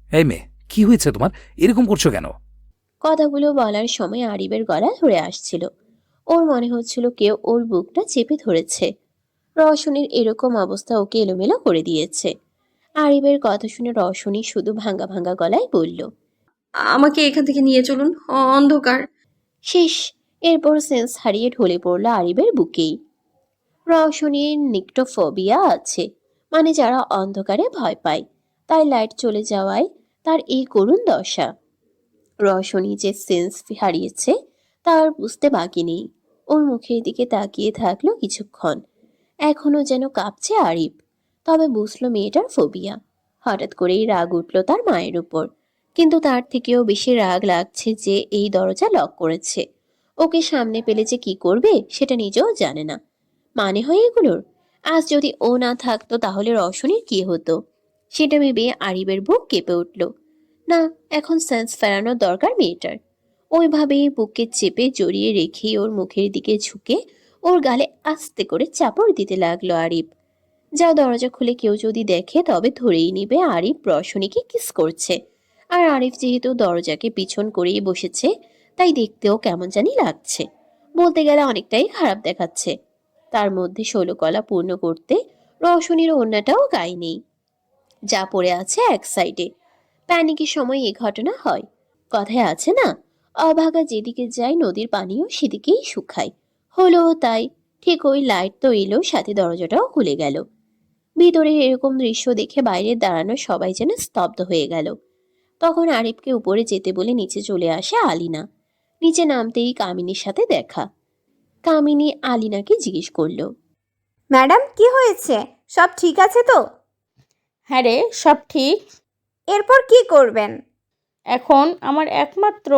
F: এই মেয়ে, কি হয়েছে তোমার? এরকম করছো কেন?
B: কথাগুলো বলার সময় আরিবের গলা ধরে আসছিল। ওর মনে হচ্ছিল কেউ ওর বুকটা চেপে ধরেছে। রওশনির এরকম অবস্থা ওকে এলোমেলো করে দিয়েছে। আরিবের কথা শুনে রওশনি শুধু ভাঙা ভাঙা গলায় বলল,
A: আমাকে এখান থেকে নিয়ে চলুন, অন্ধকার।
B: শেষ। এরপর সেন্স হারিয়ে ঢলে পড়ল আরিবের বুকেই। রওশনির নিক্টোফোবিয়া আছে, মানে যারা অন্ধকারে ভয় পায়, তাই লাইট চলে যাওয়ায় তার এই করুণ দশা। রওশনি যে সেন্স হারিয়েছে তার বুঝতে বাকি নেই। ওর মুখের দিকে তাকিয়ে থাকলো কিছুক্ষণ। এখনো যেন কাঁপছে আরিফ, তবে বুঝলো মেয়েটার ফোবিয়া। হঠাৎ করেই রাগ উঠল তার মায়ের উপর, কিন্তু তার থেকেও বেশি রাগ লাগছে যে এই দরজা লক করেছে। ওকে সামনে পেলে যে কি করবে সেটা নিজেও জানে না। মানে হয় এগুলোর? আজ যদি ও না থাকতো তাহলে রওশনির কি হতো? সেটা ভেবে আরিবের বুক কেঁপে উঠল। না, এখন সেন্স ফেরানোর দরকার মেয়েটার। ওইভাবেই বুকে চেপে জড়িয়ে রেখেই ওর মুখের দিকে ঝুঁকে ওর গালে আস্তে করে চাপড় দিতে লাগলো আরিফ। যা দরজা খুলে কেউ যদি দেখে তবে ধরেই নিবে আরিফ রওশনীকে কিস করছে। আর আরিফ যেহেতু দরজাকে পিছন করেই বসেছে, তাই দেখতেও কেমন জানি লাগছে। বলতে গেলে অনেকটাই খারাপ দেখাচ্ছে। তার মধ্যে 16 কলা পূর্ণ করতে রওশনীর ওড়নাটাও গায়ে নেই, যা পড়ে আছে এক সাইডে। প্যানিকের সময় এই ঘটনা হয়। কথায় আছে না, অভাগা যেদিকে যায় নদীর পানিও সেদিকেই শুকায়। হলো তাই। ঠিক ওই লাইট তো এলো, সাথে দরজাটাও খুলে গেল। ভিতরের এরকম দৃশ্য দেখে বাইরে দাঁড়ানো সবাই যেন স্তব্ধ হয়ে গেল। তখন আরিফকে উপরে যেতে বলে নিচে চলে আসে আলিনা। নিচে নামতেই কামিনীর সাথে দেখা। কামিনী আলিনাকে জিজ্ঞেস করলো,
G: ম্যাডাম কি হয়েছে? সব ঠিক আছে তো?
D: হ্যাঁ রে, সব ঠিক।
G: এরপর কি করবেন?
D: এখন আমার একমাত্র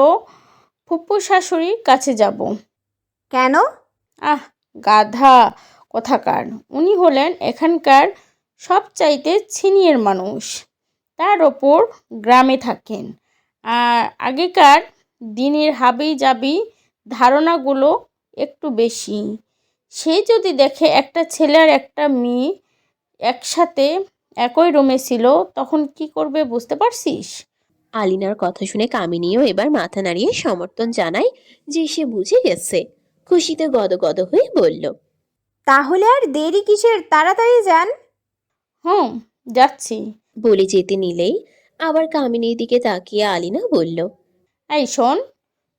D: ফুপ্পু শাশুড়ির কাছে যাব।
G: কেন?
D: আহ, গাধা কোথাকার! উনি হলেন এখানকার সবচাইতে সিনিয়র মানুষ। তার ওপর গ্রামে থাকেন। আর আগেকার দিনের হাবি জাবি ধারণাগুলো একটু বেশি। সে যদি দেখে একটা ছেলে আর একটা মেয়ে একসাথে একই রুমে ছিল, তখন কি করবে বুঝতে পারছিস?
B: আলিনার কথা শুনে কামিনীও এবার মাথা নাড়িয়ে সমর্থন জানায় যে সে বুঝে গেছে। খুশিতে গদগদ হয়ে বলল,
G: তাহলে আর দেরি কিসের, তাড়াতাড়ি যান।
D: হুম, যাচ্ছি।
B: বলে যেতে নিলেই আবার কামিনীর দিকে তাকিয়ে আলিনা বলল,
D: এই শোন,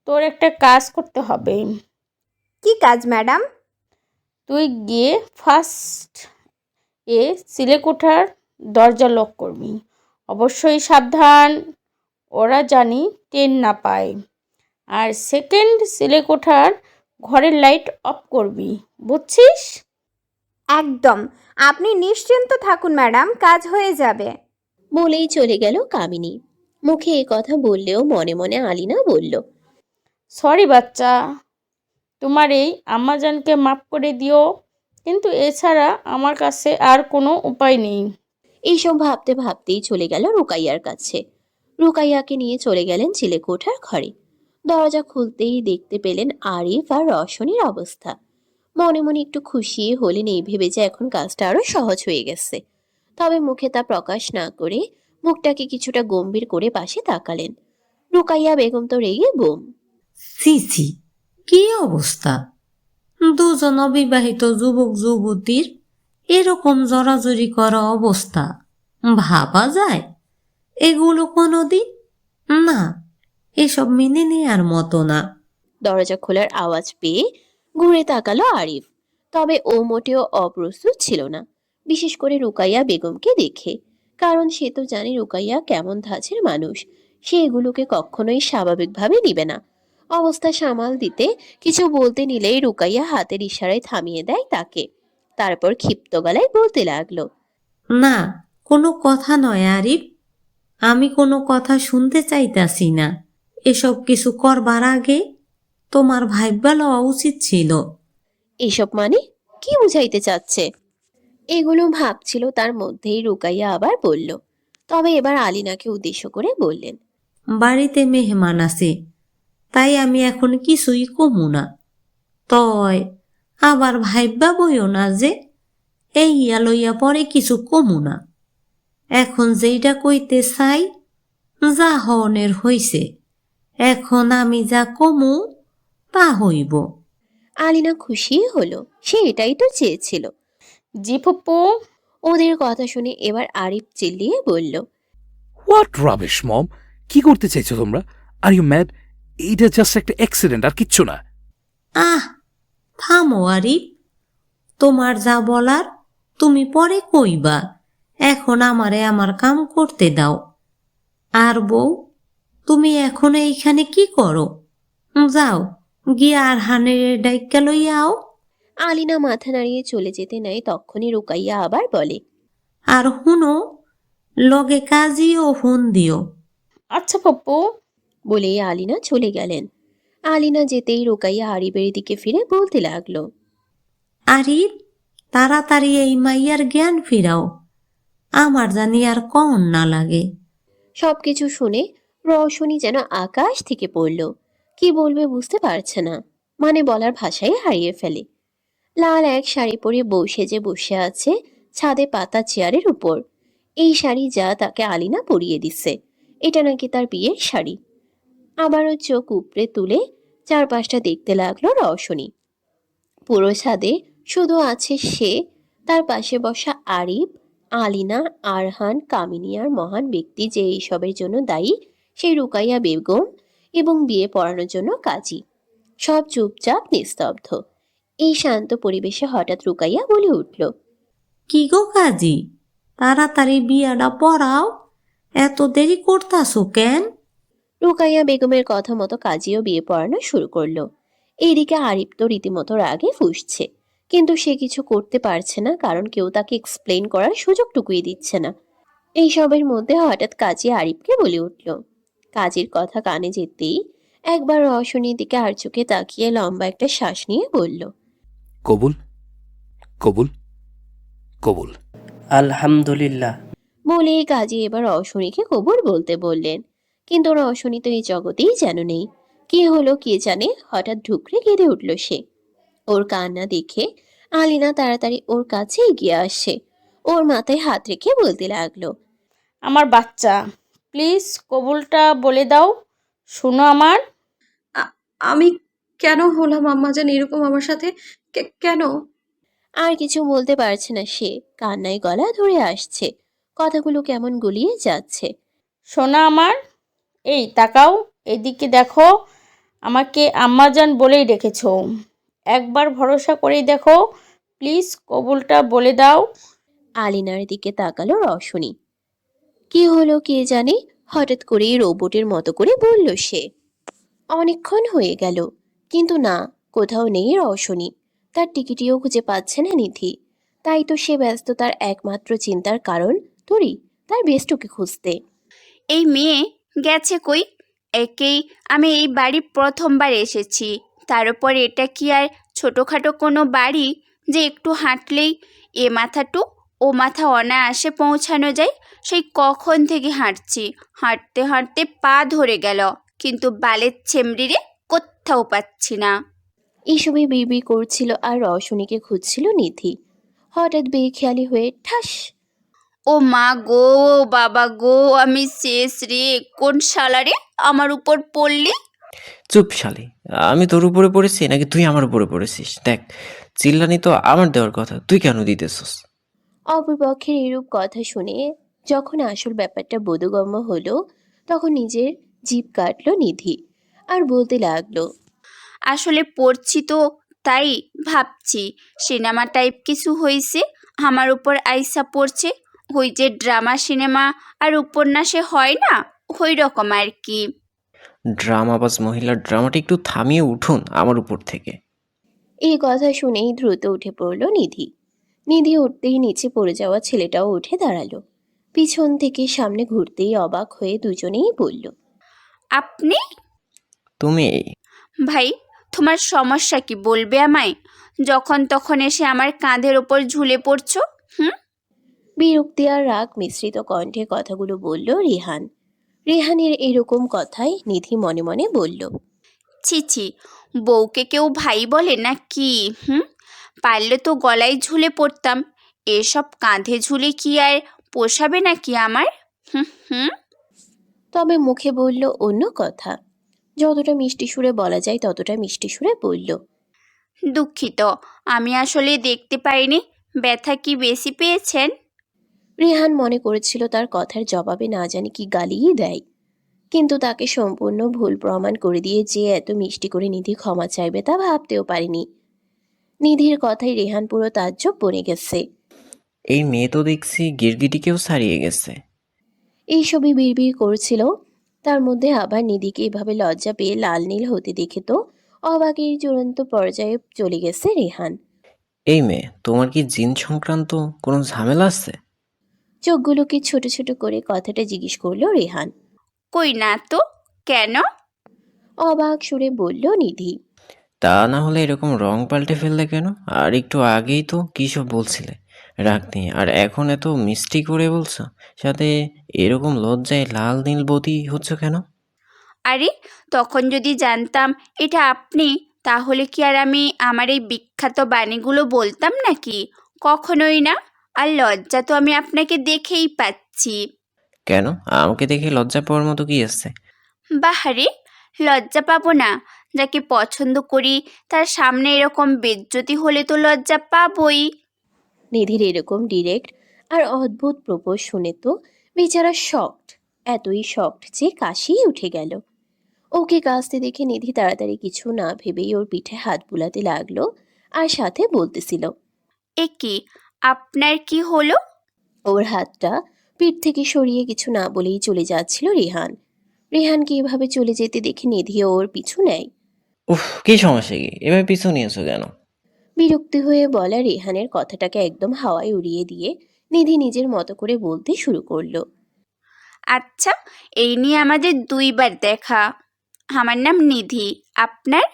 D: তোর একটা কাজ করতে হবে।
G: কি কাজ ম্যাডাম?
D: তুই গিয়ে ফার্স্ট সিলেকোঠার দরজা লক করবি। অবশ্যই সাবধান, ওরা জানি টেন না পায়। আর সেকেন্ড সিলেকোঠার ঘরের লাইট অফ করবি, বুঝছিস?
G: একদম, আপনি নিশ্চিন্ত থাকুন ম্যাডাম, কাজ হয়ে যাবে।
B: বলেই চলে গেল কামিনী। মুখে এ কথা বললেও মনে মনে আলিনা বলল,
D: সরি বাচ্চা, তোমার এই আম্মাজানকে মাফ করে দিও, কিন্তু এছাড়া আমার কাছে আর কোনো উপায় নেই।
B: এইসব ভাবতে ভাবতেই চলে গেল রুকাইয়ার কাছে। রুকাইয়াকে নিয়ে চলে গেলেন চিলেকোঠার ঘরে। দরজা খুলতেই দেখতে পেলেন আরিফ আর রশনির অবস্থা। মনে মনে একটু খুশি হলেন এই ভেবে যে এখন কাজটা আরো সহজ হয়ে গেছে। তবে মুখে তা প্রকাশ না করে মুখটাকে কিছুটা গম্ভীর করে পাশে তাকালেন। রুকাইয়া বেগম তো রেগে বোম।
H: ছি ছি, কি অবস্থা! দুজন অবিবাহিত যুবক যুবতীর এরকম জড়াজড়ি করা অবস্থা ভাবা যায়? এগুলো কোনোদিন না, এসব মেনে নেয়ার মতো না।
B: দরজা খোলার আওয়াজ পেয়ে ঘুরে তাকালো আরিফ। তবে ও মোটেও অপ্রস্তুত ছিল না, বিশেষ করে রুকাইয়া বেগমকে দেখে। কারণ সে তো জানে রুকাইয়া কেমন ধাঁচের মানুষ, সে এগুলোকে কখনোই স্বাভাবিকভাবে নিবে না। অবস্থা সামাল দিতে কিছু বলতে নিলেই রুকাইয়া হাতের ইশারায় থামিয়ে দেয় তাকে। তারপর ক্ষিপ্ত গলায় বলতে লাগলো,
H: না, কোনো কথা নয় আরিফ, আমি কোনো কথা শুনতে চাইতাছি না। এসব কিছু করবার আগে তোমার ভাইবা লওয়া উচিত ছিল।
B: এসব মানে কি বুঝাইতে চাচ্ছে? এগুলো ভাবছিল তার মধ্যেই রুকাইয়া আবার বলল। তবে এবার আলিনাকে উদ্দেশ্য করে বললেন,
H: বাড়িতে মেহমান আছে, তাই আমি এখন কিছুই কমু না। তয় আবার ভাইবা বইও না যে এই ইয়া লইয়া পরে কিছু কমু না। এখন যেইটা কইতে চাই, যা হনের হইছে, এখন আমি যা কমু তা হইব।
B: আলিনা খুশি হলো, সে এটাই তো চেয়েছিল।
D: জি ফুপু।
B: ওদের কথা শুনে এবার আরিফ চিল্লিয়ে বলল,
F: হোয়াট রাবিশ মম, কি করতে চাইছো তোমরা? Are you mad? এইটা জাস্ট একটা অ্যাক্সিডেন্ট, আর কিচ্ছু না।
H: আহ, থামো আরিফ, তোমার যা বলার তুমি পরে কইবা। এখন আমারে আমার কাম করতে দাও। আর বউ, তুমি এখন এইখানে কি করো? যাও গিয়া আর হানের ডাইক্কা লইয়াও।
B: আলিনা মাথা নাড়িয়ে চলে যেতে নেয়, তখনই রুকাইয়া আবার বলে,
H: আর হুনো, লগে কাজিও ফোন দিও।
D: আচ্ছা ফুপু।
B: বলেই আলিনা চলে গেলেন। আলিনা যেতেই রুকাইয়া আরিফের দিকে ফিরে বলতে লাগলো,
H: আরিফ, তাড়াতাড়ি এই মাইয়ার জ্ঞান ফিরাও, আমার জানি আর কন না লাগে।
B: সবকিছু শুনে রওশনি যেন আকাশ থেকে পড়ল। কি বলবে বুঝতে পারছে না, মানে বলার ভাষাই হারিয়ে ফেলে। লাল এক শাড়ি পরে বউ সেজে বসে আছে ছাদে পাতা চেয়ারের উপর। এই শাড়ি যা তাকে আলিনা পরিয়ে দিচ্ছে, এটা নাকি তার বিয়ের শাড়ি। আবারও চোখ উপড়ে তুলে চারপাশটা দেখতে লাগলো রওশনি। পুরো ছাদে শুধু আছে সে, তার পাশে বসা আরিফ, আলিনা, আরহান, কামিনী আর মহান ব্যক্তি যে এইসবের জন্য দায়ী সেই রুকাইয়া বেগম এবং বিয়ে পড়ানোর জন্য কাজী। সব চুপচাপ নিস্তব্ধ। এই শান্ত পরিবেশে হঠাৎ রুকাইয়া বলে উঠল,
H: কি গো কাজী, তাড়াতাড়ি বিয়াটা পড়াও, এত দেরি করতাছো কেন?
B: রুকাইয়া বেগমের কথা মতো কাজীও বিয়ে পড়ানো শুরু করলো। এইদিকে আরিফ তো রীতিমতো রাগে ফুঁসছে, কিন্তু সে কিছু করতে পারছে না, কারণ কেউ তাকে এক্সপ্লেন করার সুযোগটুকুই দিচ্ছে না। এইসবের মধ্যে হঠাৎ কাজী আরিফকে বলে উঠল। কাজীর কথা কানে যেতেই একবার রওশনির দিকে আর চোখে তাকিয়ে লম্বা একটা শ্বাস নিয়ে বলল,
F: কবুল, কবুল, কবুল।
I: আলহামদুলিল্লাহ।
B: বলেই কাজী এবার রওশনিকে কবুল বলতে বললেন। কিন্তু রওশনি তো এই জগতেই যেন নেই। কি হলো কে জানে, হঠাৎ ঢুকরে কেঁদে উঠল সে। ওর কান্না দেখে আলিনা তাড়াতাড়ি ওর কাছে এগিয়ে আসে, ওর মাথায় হাত রেখে বলতে লাগলো,
D: আমার বাচ্চা, প্লিজ কবুলটা বলে দাও। শুনো আমার।
A: আমি কেন হলাম আম্মাজান এরকম আমার সাথে? কেন?
B: আর কিছু বলতে পারছে না সে, কান্নায় গলা ধরে আসছে, কথাগুলো কেমন গুলিয়ে যাচ্ছে।
D: শোনা আমার, এই তাকাও, এদিকে দেখো। আমাকে আম্মাজান বলেই রেখেছো, একবার ভরসা করেই দেখো, প্লিজ কবুলটা বলে দাও।
B: আলিনার দিকে তাকালো রওশনি। কি হলো কে জানে, হঠাৎ করেই রোবটের মতো করে বলল সে। অনেকক্ষণ হয়ে গেল, কিন্তু না, কোথাও নেই রওশনি। তার টিকিটিও খুঁজে পাচ্ছে না নিধি। তাই তো সে ব্যস্ত তার একমাত্র চিন্তার কারণ তরি, তার বেস্টকে খুঁজতে।
C: এই মেয়ে গেছে কই? একেই আমি এই বাড়ি প্রথমবার এসেছি, তার উপর এটা কি আর ছোটোখাটো কোনো বাড়ি যে একটু হাঁটলেই এ মাথা টু ও মাথা অনায়াসে পৌঁছানো যায়? সেই কখন থেকে হাঁটছি, হাঁটতে হাঁটতে পা ধরে গেল, কিন্তু বালের ছেমড়িরে কোথাও পাচ্ছি না।
B: এইসবই বিড়বিড় করছিল আর রওশনীকে খুঁজছিল নিধি। হঠাৎ বেখেয়ালি হয়ে ঠাস।
C: ও মা গো, বাবা গো, আমি শেষ রে। কোন শালারে আমার উপর পড়লি?
J: চুপ শালি, আমি তোর উপরে পড়েছি নাকি তুই আমার উপরে পড়েছিস? দেখ, চিল্লানি তো আমার দেওয়ার কথা, তুই কেন দিতেছস?
B: অপরপক্ষের এরূপ কথা শুনে যখন আসল ব্যাপারটা বোধগম্য হলো, তখন নিজের জিভ কাটল নিধি আর বলতে লাগলো,
C: আসলে পড়ছি তো, তাই ভাবছি সিনেমা টাইপ কিছু হয়েছে, আমার উপর আইসা পড়ছে। ওই যে ড্রামা সিনেমা আর উপন্যাসে হয় না, ওই রকম আর কি।
J: ড্রামাবাজ মহিলার ড্রামাটা একটু থামিয়ে উঠুন আমার উপর থেকে।
B: এই কথা শুনেই দ্রুত উঠে পড়ল নিধি। নিধি উঠতেই নিচে পড়ে যাওয়া ছেলেটাও উঠে দাঁড়ালো। পিছন থেকে সামনে ঘুরতেই অবাক হয়ে দুজনেই বলল,
C: আপনি?
J: তুমি?
C: ভাই, তোমার সমস্যা কি বলবে আমায়? যখন তখন এসে আমার কাঁধের ওপর ঝুলে পড়ছো।
B: বিরক্তি আর রাগ মিশ্রিত কণ্ঠে কথাগুলো বলল রেহান। রেহানের এরকম কথায় নিধি মনে মনে বলল,
C: ছি ছি, বউকে কেউ ভাই বলে না কি? পারলে তো গলায় ঝুলে পড়তাম, এসব কাঁধে ঝুলে কি আর পোষাবে নাকি আমার? হুম।
B: তবে মুখে বলল অন্য কথা। যতটা মিষ্টি সুরে বলা যায় ততটা মিষ্টি সুরে বলল,
C: দুঃখিত, আমি আসলে দেখতে পাইনি। ব্যথা কি বেশি পেয়েছেন?
B: রেহান মনে করেছিল তার কথার জবাবে না জানি কি গালিই দেয়, কিন্তু তাকে সম্পূর্ণ ভুল প্রমাণ করে দিয়ে যে এত মিষ্টি করে নিধি ক্ষমা চাইবে তা ভাবতেও পারেনি। নিধির কথায় রেহান পুরো তাজ্জব বনে গেছে।
J: এই মেয়ে তো দেখছি গিরগিটিকেও ছাড়িয়ে গেছে।
B: এইসবই বিড়বিড় করছিল, তার মধ্যে আবার নিধিকে এভাবে লজ্জা পেয়ে লাল নীল হতে দেখে তো অবাকের চূড়ান্ত পর্যায়ে চলে গেছে রেহান।
J: এই মেয়ে, তোমার কি জিন সংক্রান্ত কোনো ঝামেলা আছে?
B: চোখগুলোকে ছোট ছোট করে কথাটা জিজ্ঞেস করলো রেহান।
C: কই না তো, কেন?
B: অবাক সুরে বলল নিধি।
J: তা না হলে এরকম রং পাল্টে ফেললে কেন? আর একটু আগেই তো কী সব বলছিলে রাগ নিয়ে, আর এখন এত মিষ্টি করে বলছো, সাথে এরকম লজ্জায় লাল নীল বতী হচ্ছে কেন?
C: আরে, তখন যদি জানতাম এটা আপনি, তাহলে কি আর আমি আমার এই বিখ্যাত বাণীগুলো বলতাম নাকি? কখনোই না। আর লজ্জা তো আমি আপনাকে দেখেই পাচ্ছি।
J: কেন, আমাকে দেখে লজ্জা পাওয়ার মতো কি আছে?
C: বাহারে, লজ্জা পাবো না? যাকে পছন্দ করি তার সামনে এরকম বেজ্জতি হলে তো লজ্জা পাবই।
B: নিধির এরকম ডিরেক্ট আর অদ্ভুত প্রপোজ শুনে তো বেচারা শকড, এতই শকড যে কাশিই উঠে গেল। ওকে কাশতে দেখে নিধি তাড়াতাড়ি কিছু না ভেবেই ওর পিঠে হাত বুলাতে লাগলো আর সাথে বলতেছিল,
C: এ কি, আপনার কি হলো?
B: ওর হাতটা পিঠ থেকে সরিয়ে কিছু না বলেই চলে যাচ্ছিল রেহান। রেহানকে এভাবে চলে যেতে দেখে নিধিও ওর পিছু নেয়।
J: উফ, কি সমস্যা কি? এভাবে পিছু নিয়েছো কেন?
B: বিরক্তি হয়ে বলা রেহানের কথাটাকে একদম হাওয়ায় উড়িয়ে দিয়ে নিধি নিজের মতো করে বলতে শুরু করলো,
C: আচ্ছা, এই নিয়ে আমাদের 2বার দেখা। আমার নাম নিধি, আপনার?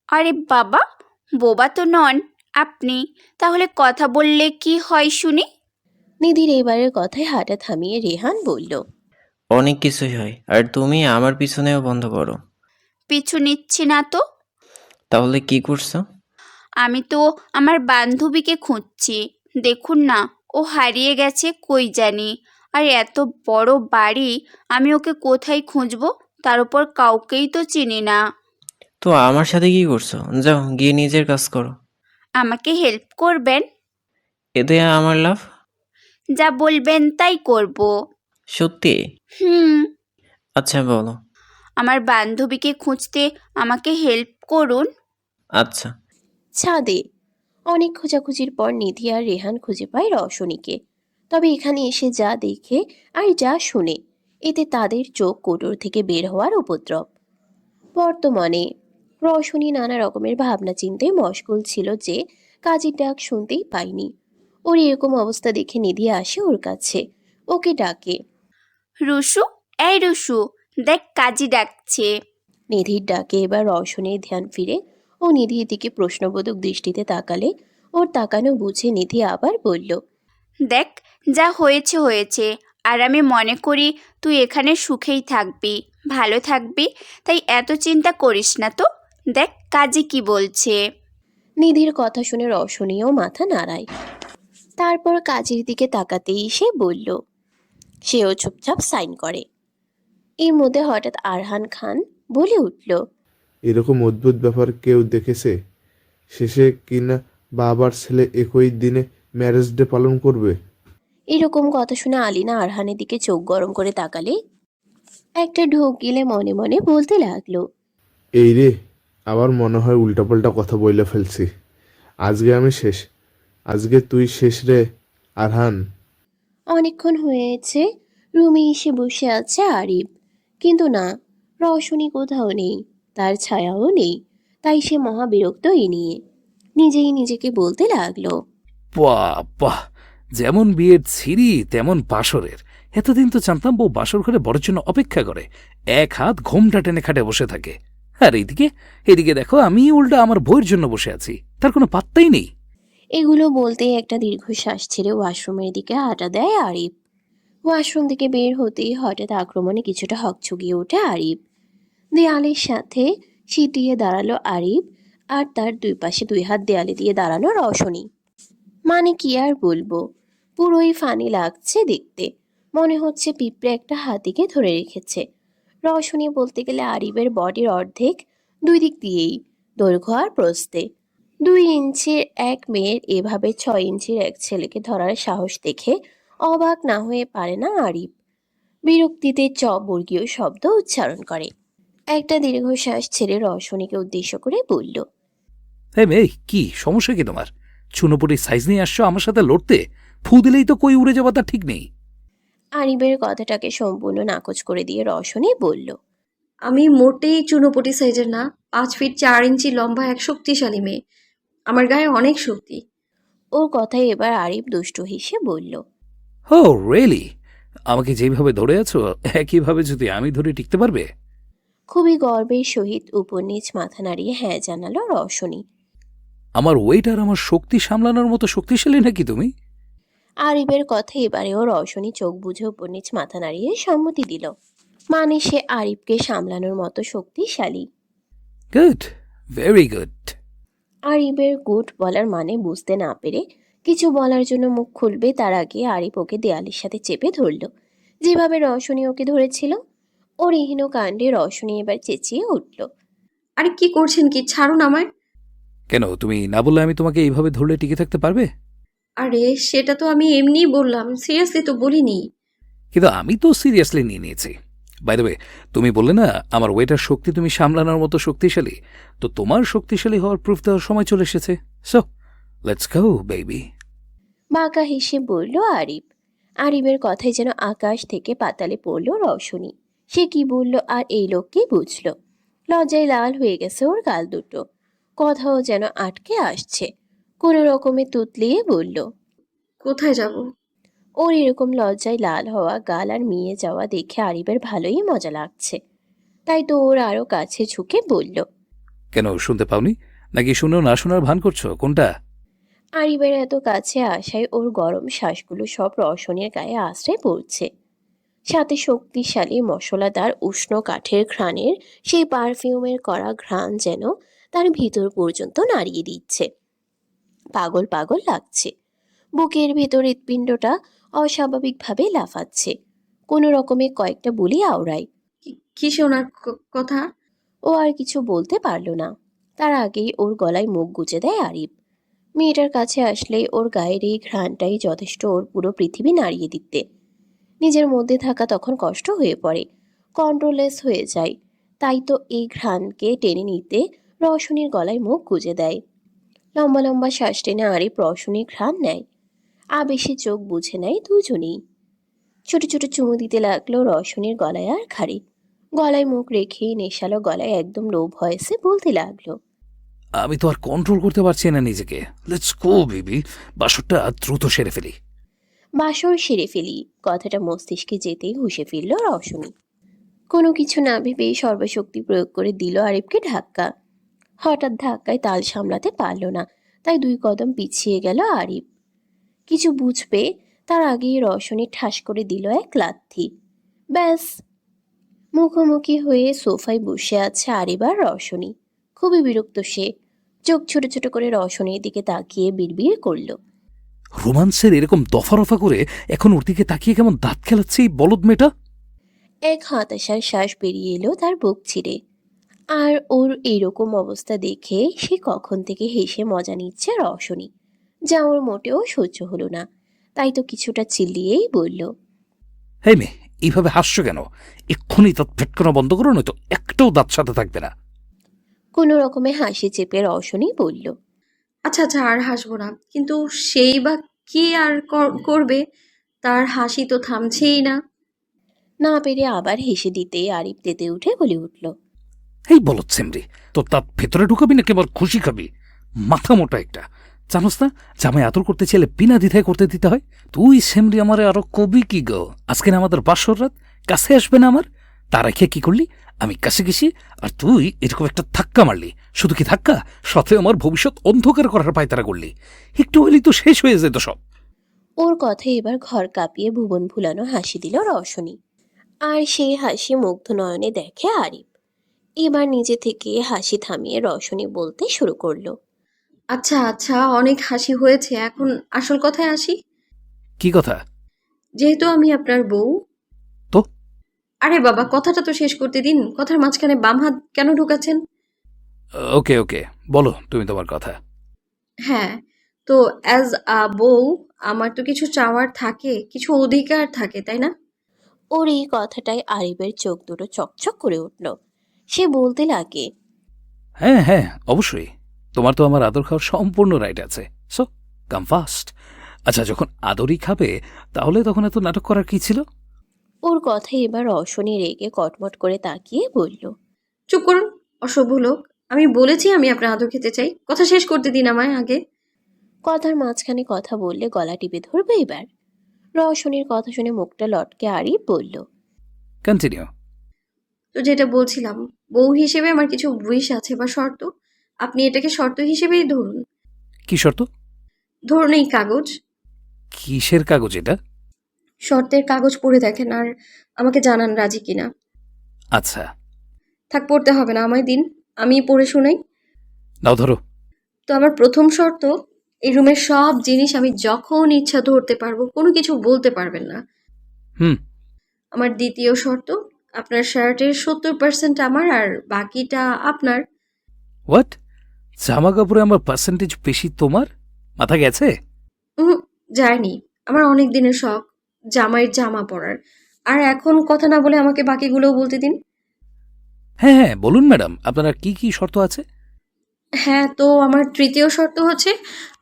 C: আরে বাবা, বোবা তো নন আপনি। তাহলে কথা বললে কি হয় শুনি?
B: নিধির এবারের কথায় হাঁটা থামিয়ে রেহান বলল,
J: অনেক কিছুই হয়, আর তুমি আমার পিছনেও বন্ধ করো।
C: পিছু নিচ্ছি না তো।
J: তাহলে কি করছো?
C: আমি তো আমার বান্ধবীকে খুঁজছি। দেখুন না, ও হারিয়ে গেছে কই জানি। আর এত বড় বাড়ি, আমি ওকে কোথায় খুঁজবো? তার উপর কাউকেই তো চিনি না।
J: তো আমার সাথে কি করছো? যাও গিয়ে নিজের কাজ করো।
C: আমাকে হেল্প করবেন?
J: এতে আমার লাভ?
C: যা বলবেন তাই করব।
J: সত্যি?
C: হুম।
J: আচ্ছা বলো।
C: আমার বান্ধবীকে খুঁজতে আমাকে হেল্প করুন।
J: আচ্ছা।
B: ছাদে। অনেক খোঁজাখুঁজির পর নিধি আর রেহান খুঁজে পায় রওশনীকে। তবে এখানে এসে যা দেখে আর যা শুনে, এতে তাদের চোখ কোটর থেকে বের হওয়ার উপদ্রব। বর্তমানে রওশনী নানা রকমের ভাবনা চিন্তায় মশগুল ছিল যে কাজের ডাক শুনতেই পায়নি। ওর এরকম অবস্থা দেখে নিধি আসে ওর কাছে, ওকে ডাকে।
C: রুশু, এই রুশু, দেখ কাজী ডাকছে।
B: নিধির ডাকে এবার রওশনীর ধ্যান ফিরে ও নিধির দিকে প্রশ্নবোধক দৃষ্টিতে তাকালে ওর তাকানো বুঝে নিধি আবার বলল,
C: দেখ, যা হয়েছে হয়েছে, আর আমি মনে করি তুই এখানে সুখেই থাকবি, ভালো থাকবি, তাই এত চিন্তা করিস না তো। দেখ কাজী কি বলছে।
B: নিধির কথা শুনে রওশনীও মাথা নাড়ায়। তারপর কাজের দিকে তাকাতেই সে বলল। সেও চুপচাপ সাইন করে। এর মধ্যে হঠাৎ আরহান খান বলে উঠল,
E: এরকম অদ্ভুত ব্যাপার কেউ দেখেছে? শেষে কিনা বাবার ছেলে একই দিনে ম্যারেজ ডে পালন করবে।
B: এরকম কথা শুনে আলিনা আরহানের দিকে চোখ গরম করে তাকালে একটা ঢোক গিলে মনে মনে বলতে লাগলো,
E: এই রে, আবার মনে হয় উল্টাপাল্টা কথা বইলে ফেলছি। আজকে আমি শেষ, আজকে তুই শেষ রে আরহান।
B: অনেকক্ষণ হয়েছে রুমে এসে বসে আছে আরিফ, কিন্তু না, রওশনী কোথাও নেই, তার ছায়াও নেই। তাই সে মহা বিরক্ত এই নিয়ে নিজেই নিজেকে বলতে লাগলো,
F: বাহ বাহ, যেমন বিয়ের ছিরি তেমন বাসরের। এতদিন তো জানতাম বউ বাসর ঘরে বড়ের জন্য অপেক্ষা করে, এক হাত ঘোমটা টেনে খাটে বসে থাকে। আর এদিকে দেখো আমি উল্টা আমার বউয়ের জন্য বসে আছি, তার কোনো পাত্তাই নেই।
B: এগুলো বলতেই একটা দীর্ঘশ্বাস ছেড়ে ওয়াশরুমের দিকে হাঁটা দেয় আরিফ। ওয়াশরুম থেকে বের হতেই হঠাৎ আক্রমণে কিছুটা হকচকিয়ে ওঠে আরিফ। দেয়ালের সাথে সিটিয়ে দাঁড়ালো আরিফ, আর তার দুই পাশে দুই হাত দেয়ালে দিয়ে দাঁড়ানো রওশনী। মানে কি আর বলবো, পুরোই ফানি লাগছে দেখতে, মনে হচ্ছে পিঁপড়ে একটা হাতিকে ধরে রেখেছে। রওশনী বলতে গেলে আরিফের বডির অর্ধেক, দুই দিক দিয়েই, দৈর্ঘ্য আর প্রস্থে। 2 ইঞ্চির এক মেয়ের এভাবে 6 ইঞ্চির এক ছেলেকে ধরার সাহস দেখে অবাক না হয়ে পারে না আরিফ। বিরক্তিতে বর্গীয় শব্দ উচ্চারণ করে। একটা দীর্ঘশ্বাস ছেড়ে রওশনীকে উদ্দেশ্য করে বলল,
F: মেয়ে, কি সমস্যা কি তোমার? চুনোপুটির সাইজ নিয়ে আসছো আমার সাথে লড়তে? ফু দিলেই তো কই উড়ে যাওয়া, তা ঠিক নেই।
B: আরিফের কথাটাকে সম্পূর্ণ নাকচ করে দিয়ে রওশনী বলল,
A: আমি মোটেই চুনোপুটি সাইজের না, 5 ফিট 4 ইঞ্চি লম্বা এক শক্তিশালী মেয়ে। আমার গায়ে অনেক শক্তি।
B: ওর কথায় এবার আরিফ দুষ্টু হেসে বলল,
F: ও রিয়েলি? আমাকে যেভাবে ধরে আছো একইভাবে যদি আমি ধরে টিকতে পারবে?
B: খুবই গর্বের সহিত উপর নিচ মাথা নাড়িয়ে হ্যাঁ জানালো রওশনী।
F: আমার ওয়েট আর আমার শক্তি সামলানোর মতো শক্তিশালী নাকি তুমি?
B: আরিফের কথা এবারেও রওশনী চোখ বুঝে উপর নিচ মাথা নাড়িয়ে সম্মতি দিল। মানে সে আরিফকে সামলানোর মতো শক্তিশালী।
F: Good, very good.
B: আরিফের গুড বলার মানে বুঝতে না পেরে কিছু বলার জন্য মুখ খুলবে তার আগে আরিফ ওকে দেয়ালের সাথে চেপে ধরল, যেভাবে রওশনী ওকে ধরেছিল। ওর হীন কাণ্ডে রওশনী এবার চেঁচিয়ে উঠল,
A: আরে কি করছেন কি? ছাড়ুন আমায়।
F: কেন, তুমি না বললে আমি তোমাকে এইভাবে ধরলে টিকে থাকতে পারবে?
A: আরে সেটা তো আমি এমনিই বললাম, সিরিয়াসলি তো বলিনি।
F: কিন্তু আমি তো সিরিয়াসলি নিয়ে নিয়েছি। বাই দ্য ওয়ে, তুমি বললে না আমার ওয়েটার শক্তি তুমি সামলানোর মতো শক্তিশালী, তো তোমার শক্তিশালী হওয়ার প্রুফ দেওয়ার সময় চলে এসেছে। So let's go baby.
B: বাঁকা হেসে বলল আরিফ। আরিফের কথায় যেন আকাশ থেকে পাতালে পড়ল রওশনী। সে কি বলল আর এই লোককে বুঝল। লজ্জায় লাল হয়ে গেছে ওর গাল দুটো, কথাও যেন আটকে আসছে। কোনো রকমে তুতলিয়ে বলল,
A: কোথায় যাব?
B: ওর এরকম লজ্জায় লাল হওয়া গাল আর মিয়ে যাওয়া দেখে আরিফের ভালোই মজা লাগছে। তাই তো ওর আরো কাছে ঝুঁকে বলল,
F: কেন, শুনতে পাওনি নাকি? শুনেও না শোনার ভান করছো কোনটা?
B: আরিফের এত কাছে আসায় ওর গরম শ্বাসগুলো সব রওশনীর গায়ে আশ্রয় পড়ছে। সাথে শক্তিশালী মশলাদার উষ্ণ কাঠের ঘ্রাণের সেই পারফিউমের করা ঘ্রাণ যেন তার ভিতর পর্যন্ত নাড়িয়ে দিচ্ছে। পাগল পাগল লাগছে। বুকের ভেতর হৃৎপিণ্ডটা অস্বাভাবিকভাবে লাফাচ্ছে। কোনো রকমে কয়েকটা বুলি আওড়ায়।
A: কি শোনার কথা?
B: ও আর কিছু বলতে পারল না। তার আগেই ওর গলায় মুখ গুজে দেয় আরিফ। মেয়েটার কাছে আসলেই ওর গায়ের এই ঘ্রাণটাই যথেষ্ট ওর পুরো পৃথিবী নাড়িয়ে দিতে। নিজের মধ্যে থাকা তখন কষ্ট হয়ে পড়ে, কন্ট্রোললেস হয়ে যায়। তাই তো এই ঘ্রাণকে টেনে নিতে রওশনীর গলায় মুখ গুজে দেয়। লম্বা লম্বা শ্বাস টেনে আরিফ রওশনীর ঘ্রাণ নেয়। আবেশে চোখ বুঝে নেয় দুজনেই। ছোট ছোট চুমু দিতে লাগলো রওশনীর গলায় আর ঘাড়ে। গলায় মুখ রেখেই নেশালো গলায় একদম লো ভয়েসে বলতে লাগলো,
F: আমি তো আর কন্ট্রোল করতে পারছি না নিজেকে। লেটস গো বেবি, বাসরটা দ্রুত সেরে ফেলি।
B: বাসর সেরে ফেলি কথাটা মস্তিষ্কে যেতেই হুঁশে ফিরল রওশনী। কোনো কিছু না ভেবেই সর্বশক্তি প্রয়োগ করে দিল আরিফকে ধাক্কা। হঠাৎ ধাক্কায় তাল সামলাতে পারল না, তাই 2 কদম পিছিয়ে গেল আরিফ। কিছু বুঝবে তার আগেই রওশনী ঠাস করে দিল এক লাথি। ব্যাস, মুখোমুখি হয়ে সোফায় বসে আছে আরিব আর রওশনী। খুবই বিরক্ত সে। চোখ ছোট ছোট করে রওশনীর দিকে তাকিয়ে বিড়বিড় করল।
F: রোমান্সের এরকম দফা রফা করে এখন ওর দিকে তাকিয়ে কেমন দাঁত খেলাচ্ছে এই বলদ মেয়েটা।
B: এক হতাশার শ্বাস বেরিয়ে এলো তার বুক ছিঁড়ে। আর ওর এইরকম অবস্থা দেখে সে কখন থেকে হেসে মজা নিচ্ছে রওশনী, যা ওর মোটেও সহ্য হলো না। তাই তো কিছুটা চিল্লিয়েই বলল,
F: হে মেয়ে, এইভাবে হাসছো কেন? এক্ষুনি দাঁত ফেটকানো বন্ধ করো, নয়তো একটাও দাঁত সাথে থাকবে না।
B: কোনো রকমে হাসি চেপে রওশনী বলল,
A: আচ্ছা আচ্ছা, আর হাসবো না। কিন্তু সেই বা কি আর করবে? তার হাসি তো থামছেই না।
B: না পেরে আবার হেসে দিতে আরিফ তেতে উঠে বলে উঠল,
F: এই বলদ সেমরি, তোর দাঁত ভেতরে ঢুকাবি নাকি আবার খুশি খাবি? মাথা মোটা একটা। জানোস না, জামাই আদর করতে চাইলে বিনা দ্বিধায় করতে দিতে হয়? তুই সেমরি আমারে আরো কবি কি গো? আজকে না আমাদের বাসর রাত, কাছে আসবে না আমার? তার রেখে কি করলি? আমি কাছে গেছি আর তুই এরকম একটা ধাক্কা মারলি। শুধু কি ধাক্কা, সাথে আমার ভবিষ্যৎ অন্ধকার করার পায়তারা করলি। একটু হলেই তো শেষ হয়ে যেত সব।
B: ওর কথায় এবার ঘর কাঁপিয়ে ভুবন ভুলানো হাসি দিল রওশনী। আর সেই হাসি মুগ্ধ নয়নে দেখে আরিফ। এবার নিজে থেকে হাসি থামিয়ে রওশনী বলতে শুরু করলো,
A: আচ্ছা আচ্ছা, অনেক হাসি হয়েছে, এখন আসল কথায় আসি।
F: কি কথা?
A: যেহেতু আমি আপনার বউ।
F: তো?
A: আরে বাবা, কথাটা তো শেষ করতে দিন। কথার মাঝখানে বাম হাত কেন ঢুকাচ্ছেন?
F: ওকে ওকে, বলো তুমি তোমার কথা।
A: হ্যাঁ, তো অ্যাজ আ বউ আমার তো কিছু চাওয়ার থাকে, কিছু অধিকার থাকে, তাই না?
B: ওর এই কথাটায় আরিফের চোখ দুটো চকচক করে উঠল। সে বলতে লাগে,
F: হ্যাঁ হ্যাঁ, অবশ্যই। তোমার তো আমার আদর খাওয়ার সম্পূর্ণ রাইট আছে। So come fast. আচ্ছা, যখন আদরই খাবে তাহলে তখন এত নাটক করার কি ছিল?
B: ওর কথায় এবার রওশনী রেগে কটমট করে তাকিয়ে বলল,
A: চুপ করুন, অসভ্য লোক। আমি বলেছি আমি আপনার আদর খেতে চাই, কথা শেষ করতে দিন আমায় আগে।
B: কথার মাঝখানে কথা বললে গলা টিপে ধরবে এবার। রওশনীর কথা শুনে মুখটা লটকে আরিফ বলল,
F: কন্টিনিউ।
A: তো যেটা বলছিলাম, বউ হিসেবে আমার কিছু উইশ আছে বা শর্ত। আপনি এটাকে শর্ত হিসেবেই ধরুন।
F: কি শর্ত?
A: ধরুন এই কাগজ।
F: কিসের কাগজ এটা?
A: শর্তের কাগজ পড়ে দেখেন আর আমাকে জানান রাজি কিনা।
F: আচ্ছা,
A: থাক, পড়তে হবে না, আমায় দিন, আমি পড়ে শুনাই।
F: নাও ধরো।
A: তো আমার প্রথম শর্ত, এই রুমের সব জিনিস আমি যখন ইচ্ছা ধরতে পারবো, কোনো কিছু বলতে পারবেন না।
F: হুম।
A: আমার দ্বিতীয় শর্ত, আপনার শার্টের 70% আমার আর বাকিটা আপনার।
F: হোয়াট? জামা কাপড়ে আমার পার্সেন্টেজ বেশি তোমার? মাথা গেছে?
A: যায়নি। আমার অনেক দিনের শখ জামাইয়ের জামা পরার। আর এখন কথা না বলে আমাকে বাকিগুলোও বলতে দিন।
F: হ্যাঁ হ্যাঁ, বলুন ম্যাডাম, আপনার কি কি শর্ত আছে?
A: হ্যাঁ, তো আমার তৃতীয় শর্ত হচ্ছে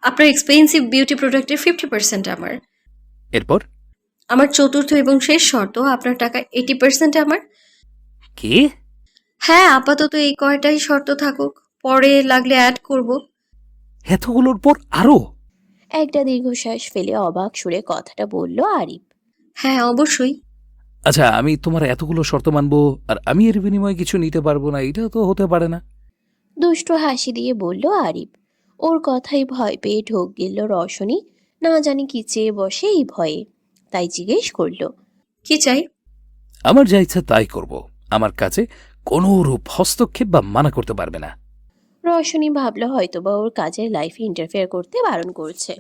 A: আপনার এক্সপেন্সিভ বিউটি প্রোডাক্টের 50% আমার।
F: এরপর?
A: আমার চতুর্থ এবং শেষ শর্ত, আপনার টাকা 80% আমার।
F: কি?
A: হ্যাঁ, আপাতত এই কয়টাই শর্ত থাকুক, পরে লাগলে অ্যাড করব।
F: এতগুলোর পর আরো?
B: একটা দীর্ঘশ্বাস ফেলে অবাক সুরে কথাটা বলল আরিফ।
A: হ্যাঁ, অবশ্যই।
F: আচ্ছা, আমি তোমার এতগুলো শর্ত মানবো আর আমি এর বিনিময়ে কিছু নিতে পারবো না, এটা তো হতে পারে না।
B: দুষ্ট হাসি দিয়ে বলল আরিফ। ওর কথাই ভয় পেয়ে ঢোক গেল রওশনী। না জানি কি চেয়ে বসে এই ভয়ে। তাই জিজ্ঞেস করলো,
A: কি চাই?
F: আমার যা ইচ্ছা তাই করব। আমার কাছে কোনো রূপ হস্তক্ষেপ বা মানা করতে পারবে না।
B: রওশনী ভাবলো হয়তোবা ওর কাজের লাইফে ইন্টারফেয়ার করতে বারণ করছে।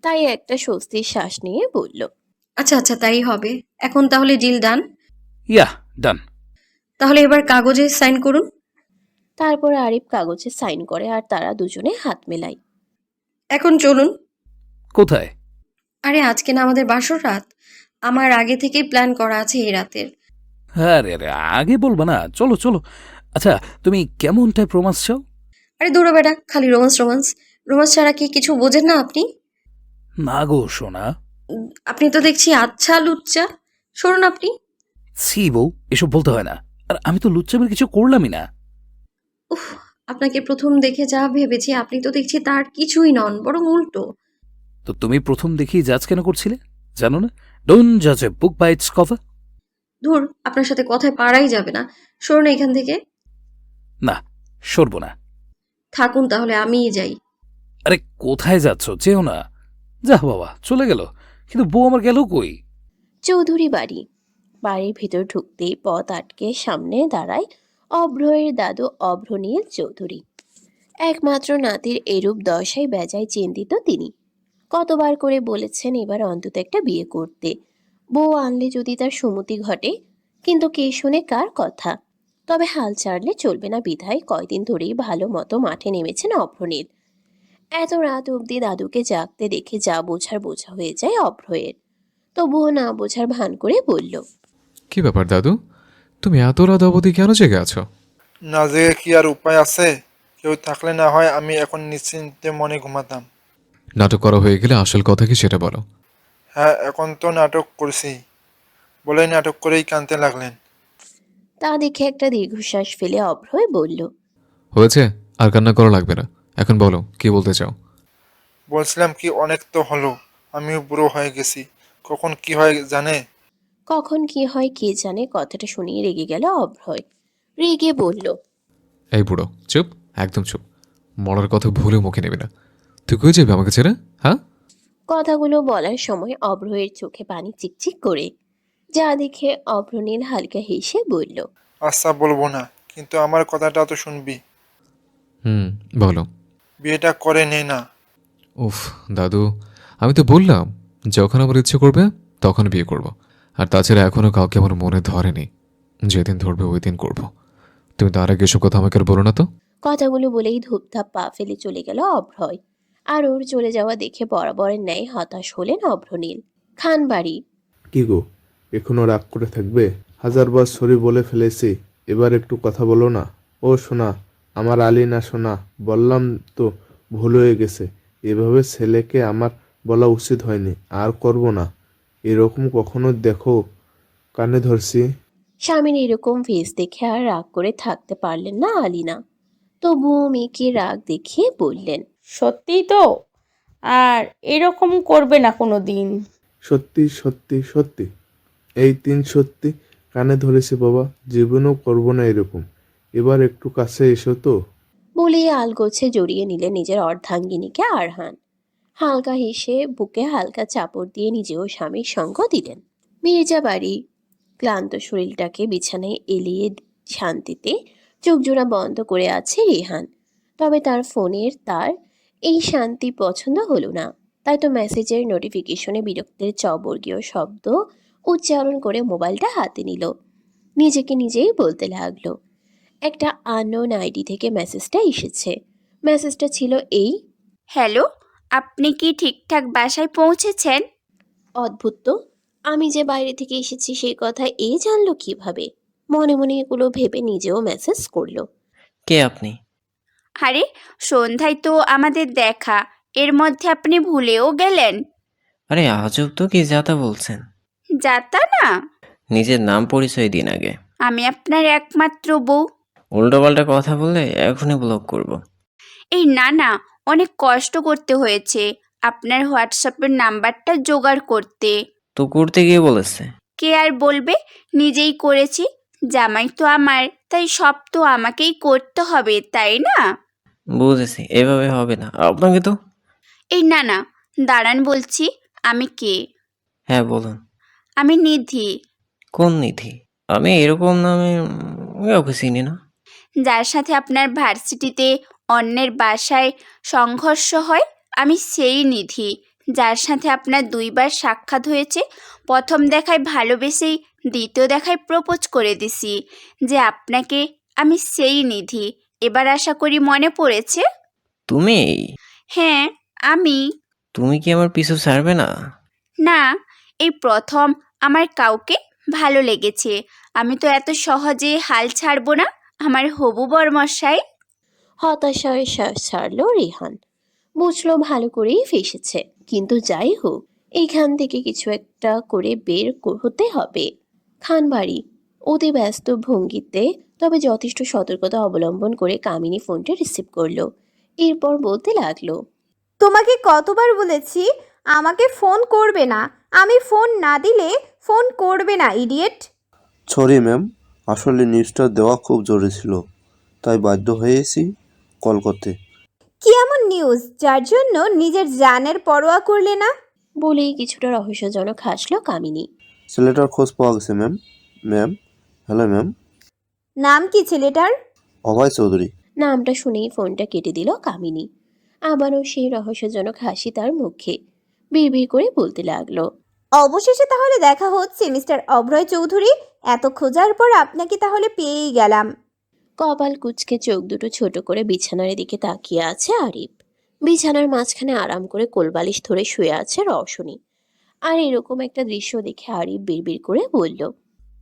B: তাই একটা স্বস্তির শ্বাস নিয়ে বলল,
A: আচ্ছা আচ্ছা, তাই হবে। এখন তাহলে ডিল ডান।
F: ইয়া, ডান।
A: তাহলে এবার কাগজে সাইন করুন।
B: তারপর আরিফ কাগজে সাইন করে আর তারা দুজনে হাত মেলায়।
A: এখন চলুন।
F: কোথায়?
A: আরে আজকে না আমাদের বাসর রাত, আমার আগে থেকেই প্ল্যান করা আছে এই রাতের।
F: আরে আরে, আগে বলবা না, চলো চলো। আচ্ছা, তুমি কেমন টাইপ রোমান্স চাও?
A: আরে দূর বেটা, খালি রোমান্স রোমান্স। রোমান্স ছাড়া কি কিছু বোঝেন না আপনি?
F: না গো সোনা।
A: আপনি তো দেখছি আচ্ছা লুচ্চা। সরুন আপনি।
F: ছি বউ, এসব বলতে হয় না। আর আমি তো লুচ্চামের কিছু করলামই না।
A: উফ, আপনাকে প্রথম দেখে যা ভেবেছি আপনি তো দেখছি তার কিছুই নন, বরং উল্টো।
F: তো তুমি প্রথম দেখি জাজ কেন করছিলে? জানো না, ডোন্ট জাজ এ বুক বাই ইটস কভার।
A: ধুর, আপনার সাথে কথায় পারাই যাবে না। সরুন এখান থেকে।
F: না, সরবো না।
A: থাকুন তাহলে, আমিই যাই।
F: আরে কোথায় যাচ্ছ? যেও না। যা বাবা, চলে গেল। কিন্তু বউ আমার গেল কই?
B: চৌধুরী বাড়ি। বাড়ির ভিতর ঢুকতেই পথ আটকে সামনে দাঁড়ায় অভ্রয়ের দাদু অভ্রনীল চৌধুরী। একমাত্র নাতির এরূপ দশায় বেজায় চিন্তিত তিনি। কতবার করে বলেছেন এবার অন্তত একটা বিয়ে করতে, বউ আনলে যদি তার সুমতি ঘটে, কিন্তু কে শুনে কার কথা। তবে হাল ছাড়লে চলবে না বিধায় কয়দিন ধরেই ভালো মতো মাঠে নেমেছেন অভ্রনীল। এত রাত অবধি দাদুকে জাগতে দেখে যা বোঝার বোঝা হয়ে যায় অভ্রয়ের। তবুও না বোঝার ভান করে বলল,
K: কি ব্যাপার দাদু, তুমি এত রাত অবধি কেন জেগে আছো?
L: না জেগে কি আর উপায় আছে? কেউ থাকলে না হয় আমি এখন নিশ্চিন্তে মনে ঘুমাতাম।
K: নাটক করা হয়ে গেলে আসল কথা কি সেটা বলো।
L: হ্যাঁ, এখন তো নাটক করছি বলেই নাটক করেই কাঁদতে লাগলেন।
B: তা দেখে একটা দীর্ঘশ্বাস ফেলে অভ্রয় বলল,
K: হয়েছে, আর কান্না করা লাগবে না। এখন বলো কি বলতে চাও।
L: বলছিলাম কি, অনেক তো হলো, আমিও বুড়ো হয়ে গেছি, কখন কি হয় জানে।
B: কখন কি হয় কে জানে। কথাটা শুনিয়ে রেগে গেল অভ্রয়। রেগে বলল,
K: এই বুড়ো চুপ, একদম চুপ। মরার কথা ভুলে মুখে নেবে না। তুই কই যাবি আমাকে ছেড়ে? হ্যাঁ,
B: কথাগুলো বলার সময় অভ্রয়ের চোখে পানি চিকচিক করে, যা দেখে অভ্রনীল হালকা হেসে বলল,
L: আচ্ছা বলবো না, কিন্তু আমার কথাটা তো শুনবি।
K: বলো।
L: বিয়েটা করে নে না।
K: উফ দাদু, আমি তো বললাম যখন আমার ইচ্ছে করবে তখন বিয়ে করব। আর তাছাড়া এখনো কাউকে আমার মনে ধরেনি, যেদিন ধরবে ওই দিন করব। তুমি তার আগে এসব কথা আমাকে আর বলো না তো।
B: কথাগুলো বলেই ধূপধাপ পা ফেলে চলে গেল অভ্রয়। আর ওর চলে যাওয়া দেখে বরাবরের ন্যায় হতাশ হলেন অভ্রনীল। খানবাড়ি।
E: কি গো, এখনো রাগ করে থাকবে? হাজারবার সরি বলে ফেলেছি, এবার একটু কথা বলো না। ও সোনা, আমার আলিনা সোনা, বললাম তো ভুল হয়ে গেছে। এভাবে ছেলেকে আমার বলা উচিত হয়নি, আর করব না। এরকম কখনো দেখো কানে ধরছি।
B: স্বামীর এরকম ফেস দেখে আর রাগ করে থাকতে পারলেন না আলিনা। তবুও মেয়েকে রাগ দেখিয়ে বললেন,
D: সত্যিই তো, আর এরকম করবে না কোনো দিন।
E: সত্যি সত্যি সত্যি, এই 3 সত্যি কানে ধরেছি বাবা, জীবনেও করব না এরকম। এবার একটু কাছে এসো তো।
B: বলেই আলগোছে জড়িয়ে নিলেন নিজের অর্ধাঙ্গিনীকে আরহান। হালকা হেসে বুকে হালকা চাপড় দিয়ে নিজেও স্বামীর সঙ্গ দিলেন। মির্জা বাড়ি। ক্লান্ত শরীরটাকে বিছানায় এলিয়ে শান্তিতে চোখ জোড়া বন্ধ করে আছে রেহান। তবে তার ফোনের তার এই শান্তি পছন্দ হলো না। তাই তো মেসেজের নোটিফিকেশনে বিরক্তের চবর্গীয় শব্দ উচ্চারণ করে মোবাইলটা হাতে নিল। নিজেকে নিজেই বলতে লাগলো, একটা আননোন আইডি থেকে মেসেজটা এসেছে। মেসেজটা ছিল এই,
C: হ্যালো, আপনি কি ঠিকঠাক বাসায় পৌঁছেছেন?
B: অদ্ভুত তো, আমি যে বাইরে থেকে এসেছি সেই কথা এই জানলো কিভাবে? মনে মনে এগুলো ভেবে নিজেও মেসেজ করলো।
J: কে আপনি?
C: আরে, সন্ধ্যায় তো আমাদের দেখা, এর মধ্যে আপনি ভুলেও গেলেন।
J: আরে আজব তো, কি যাতা বলছেন?
C: যাতা না,
J: নিজের নাম পরিচয় দিন আগে।
C: আমি আপনার একমাত্র বউ।
J: উল্টোপাল্টা কথা বললে এখনই ব্লক করব।
C: এই না না, অনেক কষ্ট করতে হয়েছে আপনার হোয়াটসঅ্যাপের নাম্বারটা জোগাড় করতে।
J: তো করতে গিয়ে বলেছে।
C: কে আর বলবে, নিজেই করেছি। জামাই তো আমার, তাই সব তো আমাকেই করতে হবে, তাই না?
J: বুঝেছি, এভাবে হবে না আপনাকে তো।
C: এই না না, দাঁড়ান বলছি, আমি কে।
J: হ্যাঁ বলুন।
C: আমি নিধি,
J: কোন নিধি? আমি এরকম নামে কাউকে চিনি না।
C: যার সাথে আপনার ভার্সিটিতে অন্যের বাসায় সংঘর্ষ হয়, আমি সেই নিধি। যার সাথে আপনার 2বার সাক্ষাৎ হয়েছে, প্রথম দেখায় ভালোবেসেই দ্বিতীয় দেখায় প্রপোজ করে দিছি যে আপনাকে। আমি সেই নিধি। এবার আশা করি মনে পড়েছে।
J: তুমি?
C: হ্যাঁ আমি।
J: তুমি কি আমার পিছু ছাড়বে না?
C: না, এই প্রথম আমার কাউকে ভালো লেগেছে। আমি তো এত সহজে হাল ছাড়বো না আমার হবু বরমশাই।
B: হতাশায় শ্বাস ছাড়লো রেহান। বুঝলো ভালো করেই ফেসেছে, কিন্তু যাই হোক এইখান থেকে কিছু একটা করে বের হতে হবে। খানবাড়ি। অতি ব্যস্ত ভঙ্গিতে তবে যথেষ্ট সতর্কতা অবলম্বন করে কামিনী ফোনটা রিসিভ করলো। এরপর বলতে লাগলো,
G: তোমাকে কতবার বলেছি আমাকে ফোন করবে না, আমি ফোন না দিলে ফোন করবে না, ইডিয়েট।
M: সরি ম্যাম, আসলে নিউজটা দেওয়া খুব জরুরি ছিল, তাই বাধ্য হয়েছি কল করতে।
G: কি এমন নিউজ যার জন্য নিজের জানের পরোয়া করলে না?
B: বলেই কিছুটা রহস্যজনক হাসল কামিনী।
M: ছেলেটার খোঁজ পাওয়া গেছে ম্যাম। Ma'am, hello ma'am.
G: নাম কি ছেলেটার?
M: অভয় চৌধুরী।
B: নামটা শুনেই ফোনটা কেটে দিল কামিনী। আবারও সেই রহস্যজনক হাসি তার মুখে। বিড়বিড় করে বলতে লাগলো,
G: অবশেষে তাহলে দেখা হচ্ছে মিস্টার অভয় চৌধুরী। এত খোঁজার পর আপনাকে তাহলে পেয়েই গেলাম।
B: কপাল কুঁচকে চোখ দুটো ছোট করে বিছানার দিকে তাকিয়ে আছে আরিফ। বিছানার মাঝখানে আরাম করে কোলবালিশ ধরে শুয়ে আছে রওশনী। আর এরকম একটা দৃশ্য দেখে আরিফ বিড়বিড় করে বলল,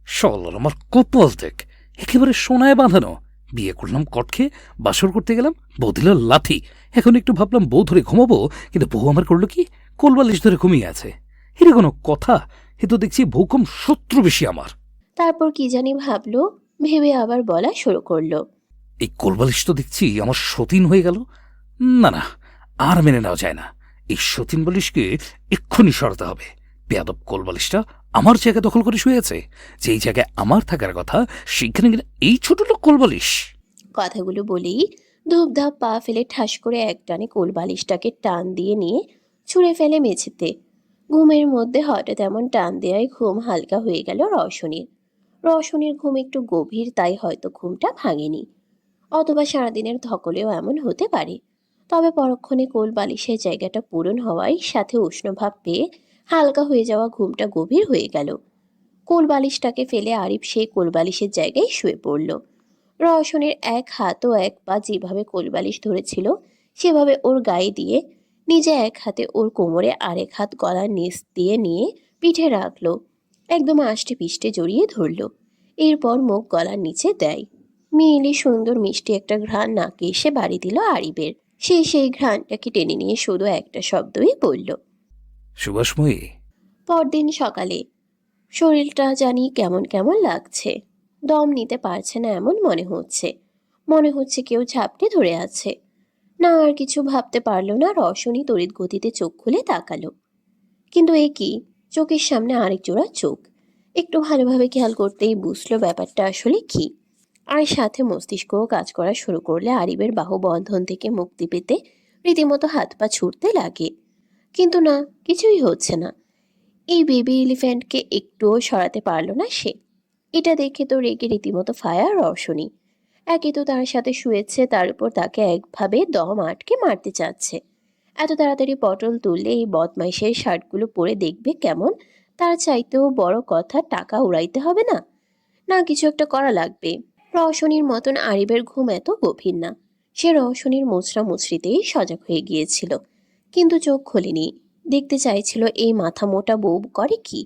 F: শালার আমার কপাল দেখ, একেবারে সোনায় বাঁধানো। বিয়ে করলাম কটকে, বাসর করতে গেলাম, বউ দিল লাথি। এখন একটু ভাবলাম বউ ধরে ঘুমাবো, কিন্তু বউ আমার করলো কি, কোলবালিশ ধরে ঘুমিয়ে আছে। এটা কোনো কথা? এ তো দেখছি ভূকম শত্রু বেশি আমার।
B: তারপর কি জানি ভাবলো, ভেবে আবার বলা শুরু করলো,
F: এই কোলবালিশ তো দেখছি আমার সতীন হয়ে গেল। না না, আর মেনে নেওয়া যায় না। এই সতীন বালিশকে এক্ষুনি সরাতে হবে। বেয়াদব কোলবালিশটা আমার জায়গা দখল করে শুয়ে আছে। যেই জায়গায় আমার থাকার কথা সেখানে কিনা এই ছোট লোক কোলবালিশ।
B: কথাগুলো বলেই ধূপধাপ পা ফেলে ঠাস করে একটানে কোলবালিশটাকে টান দিয়ে নিয়ে ছুঁড়ে ফেলে মেঝেতে। ঘুমের মধ্যে হঠাৎ এমন টান দেওয়ায় ঘুম হালকা হয়ে গেল রওশনীর। রওশনীর ঘুম একটু গভীর, তাই হয়তো ঘুমটা ভাঙেনি, অথবা সারাদিনের ধকলেও এমন হতে পারে। তবে পরক্ষণে কোল বালিশের জায়গাটা পূরণ হওয়ায় সাথে উষ্ণভাব পেয়ে হালকা হয়ে যাওয়া ঘুমটা গভীর হয়ে গেল। কোল বালিশটাকে ফেলে আরিফ সেই কোল বালিশের জায়গায় শুয়ে পড়ল। রওশনের এক হাত ও এক পা যেভাবে কোল বালিশ ধরেছিল সেভাবে ওর গায়ে দিয়ে নিজে এক হাতে ওর কোমরে আরেক হাত গলার নিচ দিয়ে নিয়ে পিঠে রাখলো। একদম আষ্টে পিষ্টে জড়িয়ে ধরল। এরপর মুখ গলার নিচে দেয়। মিলি সুন্দর মিষ্টি একটা ঘ্রাণ নাকে এসে বাড়ি দিল আরিবের। সেই ঘ্রাণটাকে টেনে নিয়ে শুধু একটা শব্দই বলল,
F: সুভাষময়ী।
B: পরদিন সকালে শরীরটা জানি কেমন কেমন লাগছে। দম নিতে পারছে না এমন মনে হচ্ছে কেউ ঝাপটে ধরে আছে। না আর কিছু ভাবতে পারল না, রওশনী তড়িৎ গতিতে চোখ খুলে তাকালো। কিন্তু এ কি, চোখের সামনে আরেক জোড়া চোখ। একটু ভালোভাবে খেয়াল করতেই বুঝলো ব্যাপারটা আসলে কি। আর সাথে মস্তিষ্কও কাজ করা শুরু করলে আরিবের বাহুবন্ধন থেকে মুক্তি পেতে রীতিমতো হাত পা ছুটতে লাগে। কিন্তু না, কিছুই হচ্ছে না। এই বেবি এলিফ্যান্টকে একটুও সরাতে পারল না সে। এটা দেখে তো রেগে রীতিমতো ফায়ার রওশনী। একে তো তার সাথে শুয়েছে, তার উপর তাকে একভাবে দম আটকে মারতে চাচ্ছে। এত তাড়াতাড়ি পটল তুললে এই বদমাইশের শার্টগুলো পরে দেখবে কেমন। তার চাইতেও বড় কথা, টাকা উড়াইতে হবে না? না, কিছু একটা করা লাগবে। রওশনীর মতন আরিবের ঘুম এত গভীর না। সে রওশনীর মুচড়া মুচড়িতেই সজাগ হয়ে গিয়েছিল, কিন্তু চোখ খোলেনি। দেখতে চাইছিল এই মাথা মোটা বউ করে কি।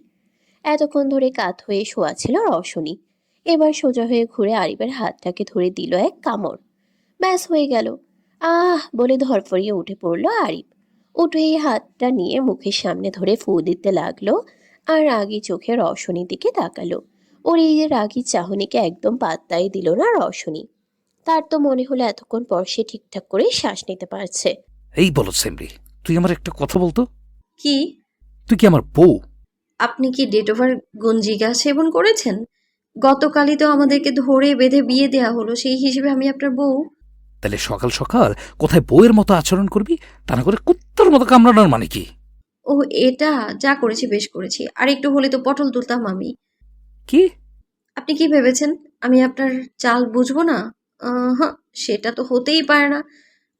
B: এতক্ষণ ধরে কাত হয়ে শোয়া ছিল রওশনী। এবার সোজা হয়ে ঘুরে আরিবের হাতটাকে ধরে দিল এক কামড়। ব্যাস হয়ে গেল। আহ বলে ধরফরিয়ে উঠে পড়ল আরিব। উঠেই হাতটা নিয়ে মুখের সামনে ধরে ফু দিতে লাগলো আর রাগী চোখে রওশনীর দিকে তাকালো। ওর এই যে রাগী চাহনিকে একদম পাত্তাই দিল না রওশনী। তার তো মনে হলো এতক্ষণ পর সে ঠিকঠাক করে শ্বাস নিতে পারছে।
F: এই বলো সেমরি, তুই আমার একটা কথা বলতো।
A: কি?
F: তুই কি আমার বউ?
A: আপনি কি ডেট ওভার গঞ্জিকা সেবন করেছেন? গতকালই তো আমাদেরকে ধরে বেঁধে বিয়ে দেয়া হলো, সেই হিসেবে আমি আপনার বউ?
F: তাহলে সকাল সকাল কোথায় বউয়ের মতো আচরণ করবি, তা না করে কুত্তার মতো কামড়ানোর মানে কি?
A: ও, এটা যা করেছি বেশ করেছি। আর একটু হলে তো পটল তুলতাম আমি।
F: কি?
A: আপনি কি ভেবেছেন আমি আপনার চাল বুঝবো না? হ্যাঁ, সেটা তো হতেই পারে না।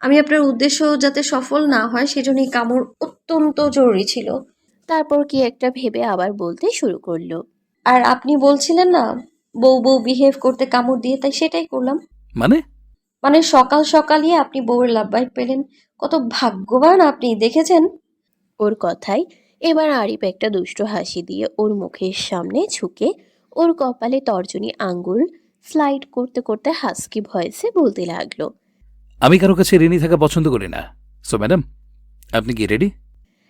A: আমি আপনার উদ্দেশ্য যাতে সফল না হয় সেজন্যই কামড় অত্যন্ত জরুরি ছিল।
B: তারপর কি একটা ভেবে আবার বলতে শুরু করলো,
A: আর আপনি বলছিলেন না বউ বউ বিহেভ করতে কামড় দিয়ে, তাই সেটাই করলাম।
F: মানে
A: সকাল সকালই আপনি বউয়ের লাভ বাইট পেলেন। কত ভাগ্যবান আপনি, দেখেছেন?
B: ওর কথায় এবার আরিফ একটা দুষ্টু হাসি দিয়ে ওর মুখের সামনে ঝুঁকে ওর কপালে তর্জনী আঙ্গুল স্লাইড করতে করতে হাস্কি ভয়েসে বলতে লাগলো,
F: আমি কারো কাছে ঋণী থাকা পছন্দ করি না। সো ম্যাডাম, আপনি কি রেডি?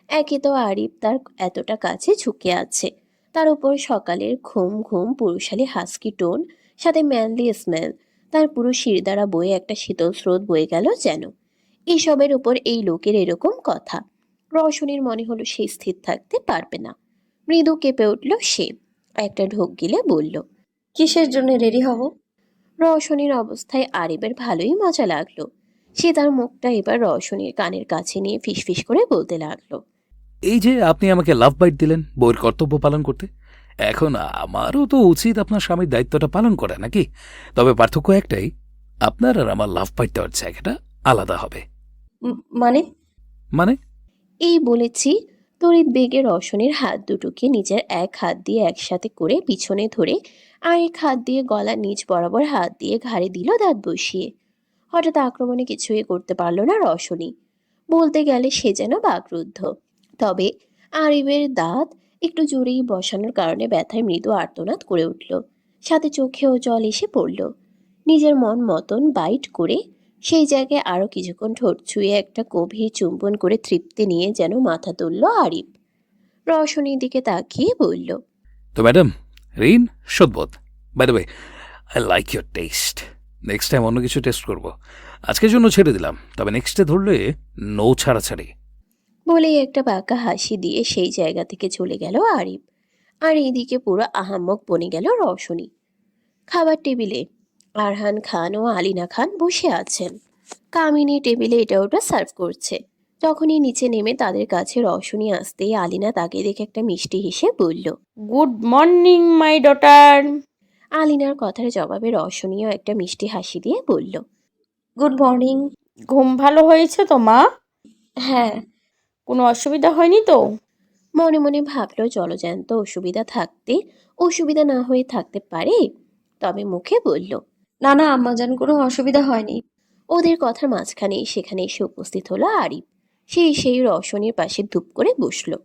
B: একে তো আরিফ তার এতটা কাছে ঝুঁকে আছে, তার উপর সকালের ঘুম ঘুম পুরুষালী হাস্কি টোন, সাথে ম্যানলি স্মেল। তার পুরো শিরদাঁড়া বয়ে একটা শীতল স্রোত বয়ে গেল যেন। এইসবের উপর এই লোকের এরকম কথা। রওশনীর মনে হলো সে স্থির থাকতে পারবে না। মৃদু কেঁপে উঠল সে। একটা ঢোক গিলে বলল,
A: কিসের জন্য রেডি হব?
B: রওশনীর অবস্থায় আরিবের ভালোই মজা লাগলো। সে তার মুখটা এবার রওশনীর কানের কাছে নিয়ে ফিসফিস করে বলতে লাগলো,
F: এই যে আপনি আমাকে লাভ বাইট দিলেন বউয়ের কর্তব্য পালন করতে, এখন আমারও তো উচিত আপনার স্বামীর দায়িত্বটা পালন করা নাকি? তবে পার্থক্য একটাই, আপনার আর আমার লাভ বাইট দেওয়ার জায়গাটা আলাদা হবে।
A: মানে?
F: মানে?
B: এই বলেছি তড়িৎ বেগে রওশনের হাত দুটোকে নিজের এক হাত দিয়ে একসাথে করে পিছনে ধরে আরেক হাত দিয়ে গলার নিচ বরাবর হাত দিয়ে ঘাড়ে দিল দাঁত বসিয়ে। হঠাৎ আক্রমণে কিছুই করতে পারল না রওশনী। বলতে গেলে সে যেন বাকরুদ্ধ। তবে আরিফের দাঁত একটু জোরেই বসানোর কারণে ব্যথায় মৃদু আর্তনাদ করে উঠল, সাথে চোখেও জল এসে পড়ল। নিজের মন মতন বাইট করে সেই জায়গায় আরো কিছুক্ষণ ঠোঁট ছুঁয়ে একটা গভীর চুম্বন করে তৃপ্তি নিয়ে যেন মাথা তুলল আরিফ। রওশনীর দিকে তাকিয়ে বলল,
F: তো ম্যাডাম, রিন, সদবোধ, by the way, I like your taste. Next time অন্য কিছু টেস্ট করব। আজকের জন্য ছেড়ে দিলাম, তবে নেক্সটে ধরলে নো ছাড়াছাড়ি।
B: বলেই একটা বাঁকা হাসি দিয়ে সেই জায়গা থেকে চলে গেল আরিফ। আর এইদিকে পুরো আহাম্মক বনে গেল রওশনী। খাবার টেবিলে আরহান খান ও আলিনা খান বসে আছেন। কামিনী টেবিলে এটা ওটা সার্ভ করছে। যখনই নিচে নেমে তাদের কাছে রওশনী আসতেই আলিনা তাকে দেখে একটা মিষ্টি হেসে বলল,
D: গুড মর্নিং মাই ডটার।
B: আলিনার কথার জবাবে রওশনীও একটা মিষ্টি হাসি দিয়ে বলল,
A: গুড মর্নিং।
D: ঘুম ভালো হয়েছে তো মা?
A: হ্যাঁ।
D: কোনো অসুবিধা হয়নি তো?
B: মনে মনে ভাবলো জলজ্যান্ত অসুবিধা থাকতে অসুবিধা না হয়ে থাকতে পারে, তবে মুখে বলল,
A: না না আম্মাজান, কোনো অসুবিধা হয়নি।
B: ওদের কথার মাঝখানে সেখানে এসে উপস্থিত হলো আরিফ। সেই রওশনীর পাশে ধুপ করে বসলো।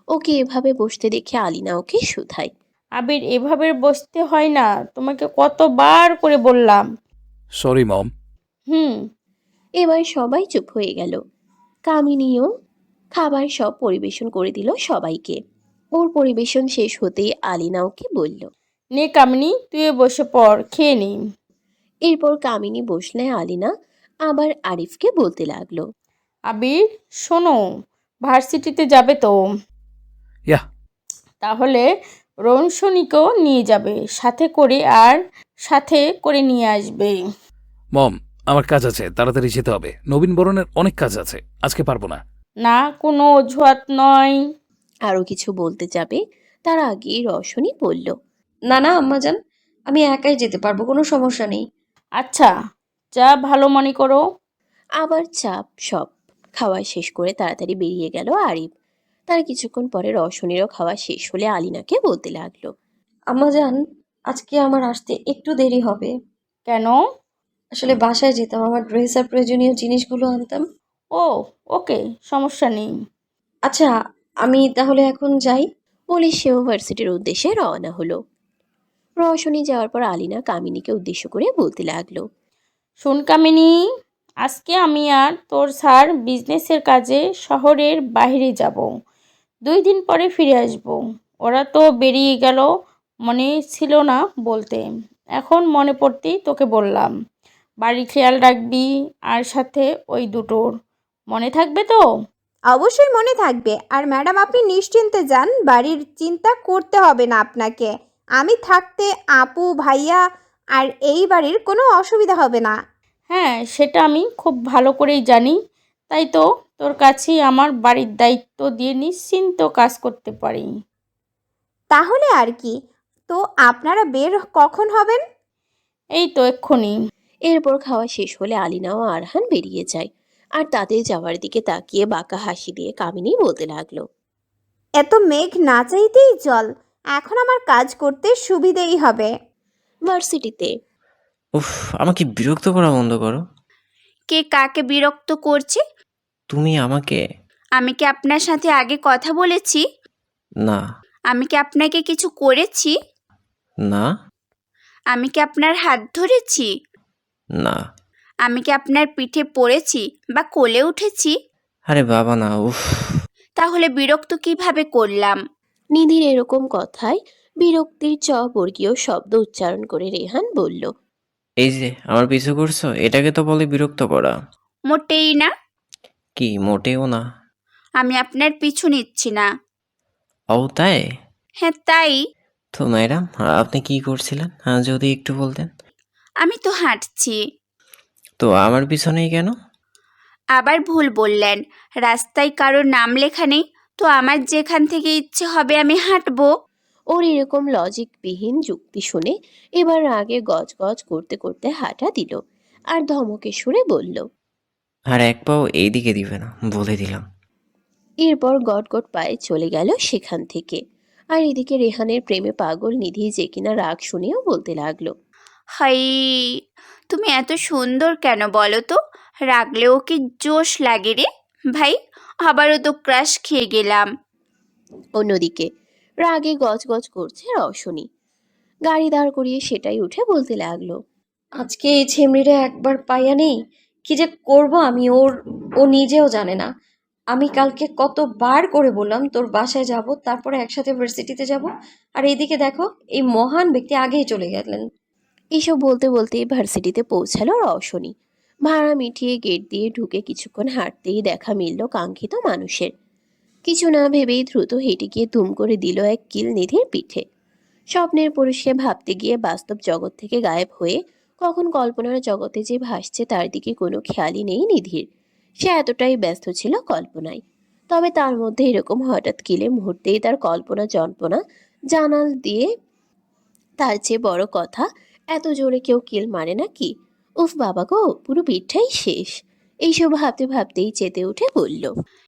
B: ওকে এভাবে বসতে দেখে আলিনা ওকে শুধায়,
D: আবির, এভাবে বসতে হয় না, তোমাকে কতবার করে বললাম।
F: Sorry mom.
B: এবার সবাই চুপ হয়ে গেল। কামিনীও খাবার সব পরিবেশন করে দিল সবাইকে। ওর পরিবেশন শেষ হতেই আলিনা ওকে বলল,
D: নে কামিনী, তুইও বসে পড়, খেয়ে নি।
B: এরপর কামিনী বসলে আলিনা আবার আরিফকে বলতে লাগলো,
D: আবির শোনো, ভার্সিটিতে যাবে তো?
F: ইয়া।
D: তাহলে রৌশনীকেও নিয়ে যাবে সাথে করে, আর সাথে করে নিয়ে আসবে।
F: মম, আমার কাজ আছে, তাড়াতাড়ি যেতে হবে। নবীন বরণের অনেক কাজ আছে, আজকে পারবো না।
D: না, কোনো অজুহাত নয়।
B: আরো কিছু বলতে যাবে তার আগেই রওশনী বলল,
A: না না আম্মাজান, আমি একাই যেতে পারবো, কোনো সমস্যা নেই।
D: আচ্ছা, যা ভালো মনে করো।
B: আবার চাপ সব খাওয়া শেষ করে তাড়াতাড়ি বেরিয়ে গেল আরিফ। তার কিছুক্ষণ পরে রওশনীরও খাওয়া শেষ হলে আলিনাকে বলতে লাগলো,
A: আম্মাজান, আজকে আমার আসতে একটু দেরি হবে।
D: কেন?
A: আসলে বাসায় যেতাম, আমার ড্রেস আর প্রয়োজনীয় জিনিসগুলো আনতাম।
D: ও, ওকে, সমস্যা নেই।
A: আচ্ছা, আমি তাহলে এখন যাই।
B: বলে সেও ভার্সিটির উদ্দেশ্যে রওনা হলো। রওশনী যাওয়ার পর আলিনা কামিনীকে উদ্দেশ্য করে বলতে লাগলো,
D: শোন কামিনী, আজকে আমি আর তোর স্যার বিজনেসের কাজে শহরের বাইরে যাব। 2 দিন পরে ফিরে আসব। ওরা তো বেরিয়ে গেল, মনে ছিল না বলতে, এখন মনে পড়তেই তোকে বললাম। বাড়ির খেয়াল রাখবি, আর সাথে ওই দুটোর। মনে থাকবে তো?
G: অবশ্যই মনে থাকবে। আর ম্যাডাম, আপনি নিশ্চিন্তে যান, বাড়ির চিন্তা করতে হবে না আপনাকে। আমি থাকতে আপু, ভাইয়া আর এই বাড়ির কোনো অসুবিধা হবে না।
D: হ্যাঁ, সেটা আমি খুব ভালো করেই জানি। তাই তো তোর কাছেই আমার বাড়ির দায়িত্ব দিয়ে নিশ্চিন্ত কাজ করতে পারি।
G: তাহলে আর কি? তো আপনারা বের কখন হবেন?
D: এই তো এক্ষুনি।
B: এরপর খাওয়া শেষ হলে আলিনা ও আরহান বেরিয়ে যায়। আর তাদের যাওয়ার দিকে তাকিয়ে বাঁকা হাসি দিয়ে কামিনী বলতে লাগলো,
G: এত মেঘ না চাইতেই জল, এখন আমার কাজ করতে সুবিধেই হবে।
B: ভার্সিটিতে
J: উফ, আমাকে বিরক্ত করা বন্ধ করো।
C: কে কাকে বিরক্ত করছে?
J: তুমি আমাকে।
C: আমি কি আপনার সাথে আগে কথা বলেছি?
J: না।
C: আমি কি আপনাকে কিছু করেছি?
J: না।
C: আমি কি আপনার হাত ধরেছি?
J: না।
C: আমি কি আপনার পিঠে পড়েছি বা কোলে উঠেছি?
J: আরে বাবা না, উফ।
C: তাহলে বিরক্ত কিভাবে করলাম?
B: নিধির এরকম কথায় বিরক্তির বর্গীয় শব্দ উচ্চারণ করে রেহান বলল,
J: এই যে আমার পিছু করছো, এটাকে তো বলে বিরক্ত করা।
C: মোটেই না।
J: কি মোটেও না?
C: আমি আপনার পিছু নিচ্ছি না।
J: ও তাই?
C: হ্যাঁ তাই।
J: তো ম্যাডাম, আপনি কি করছিলেন যদি একটু বলতেন?
C: আমি তো হাঁটছি।
J: তো আমার পিছনেই কেন?
C: আবার ভুল বললেন। রাস্তায় কারোর নাম লেখা নেই, তো আমার যেখান থেকে ইচ্ছে হবে আমি হাঁটবো।
B: ওর এরকম লজিকবিহীন যুক্তি শুনে এবার রাগে গজগজ করতে করতে হাঁটা দিল আর ধমকে সুরে বলল।
J: আর এক পাও এইদিকে দিবে না, বলে দিলাম।
B: এরপর গটগট পায়ে চলে গেল সেখান থেকে। আর এদিকে রেহানের প্রেমে পাগল নিধি যে কিনা রাগ শুনেও বলতে লাগলো।
C: হাই, তুমি এত সুন্দর কেন বলো তো? রাগলেও কি জোশ লাগে রে ভাই, আবারও তো ক্রাশ খেয়ে গেলাম।
B: অন্যদিকে রাগে গজগজ করছে রওশনী। গাড়ি দাঁড় করিয়ে সেটাই উঠে বলতে লাগলো।
A: আজকে এই ছেমড়িরে একবার পাইয়া নেই, কি যে করব আমি, ও নিজেও জানে না। আমি কালকে কতবার করে বললাম তোর বাসায় যাব, তারপরে একসাথে ভার্সিটিতে যাব, আর এইদিকে দেখো এই মহান ব্যক্তি আগেই চলে গেলেন।
B: এসব বলতে বলতে ভার্সিটিতে পৌঁছালো রওশনী। ভাড়া মিটিয়ে গেট দিয়ে ঢুকে কিছুক্ষণ হাঁটতেই দেখা মিলল কাঙ্ক্ষিত মানুষের। কিছু না ভেবেই দ্রুত হেঁটে গিয়ে দুম করে দিল এক কিল নিধির পিঠে। স্বপ্নের পুরুষকে ভাবতে গিয়ে বাস্তব জগৎ থেকে গায়েব হয়ে কখন কল্পনার জগতে যে ভাসছে তার দিকে কোনো খেয়ালই নেই নিধির। সে এতটাই ব্যস্ত ছিল কল্পনায়। তবে তার মধ্যে এরকম হঠাৎ কিলে মুহূর্তেই তার কল্পনা জল্পনা জানাল দিয়ে। তার চেয়ে বড় কথা, এত জোরে কেউ কিল মারে নাকি? উফ বাবা গো, পুরো পিঠটাই শেষ। এইসব ভাবতে ভাবতেই চেতে উঠে বলল।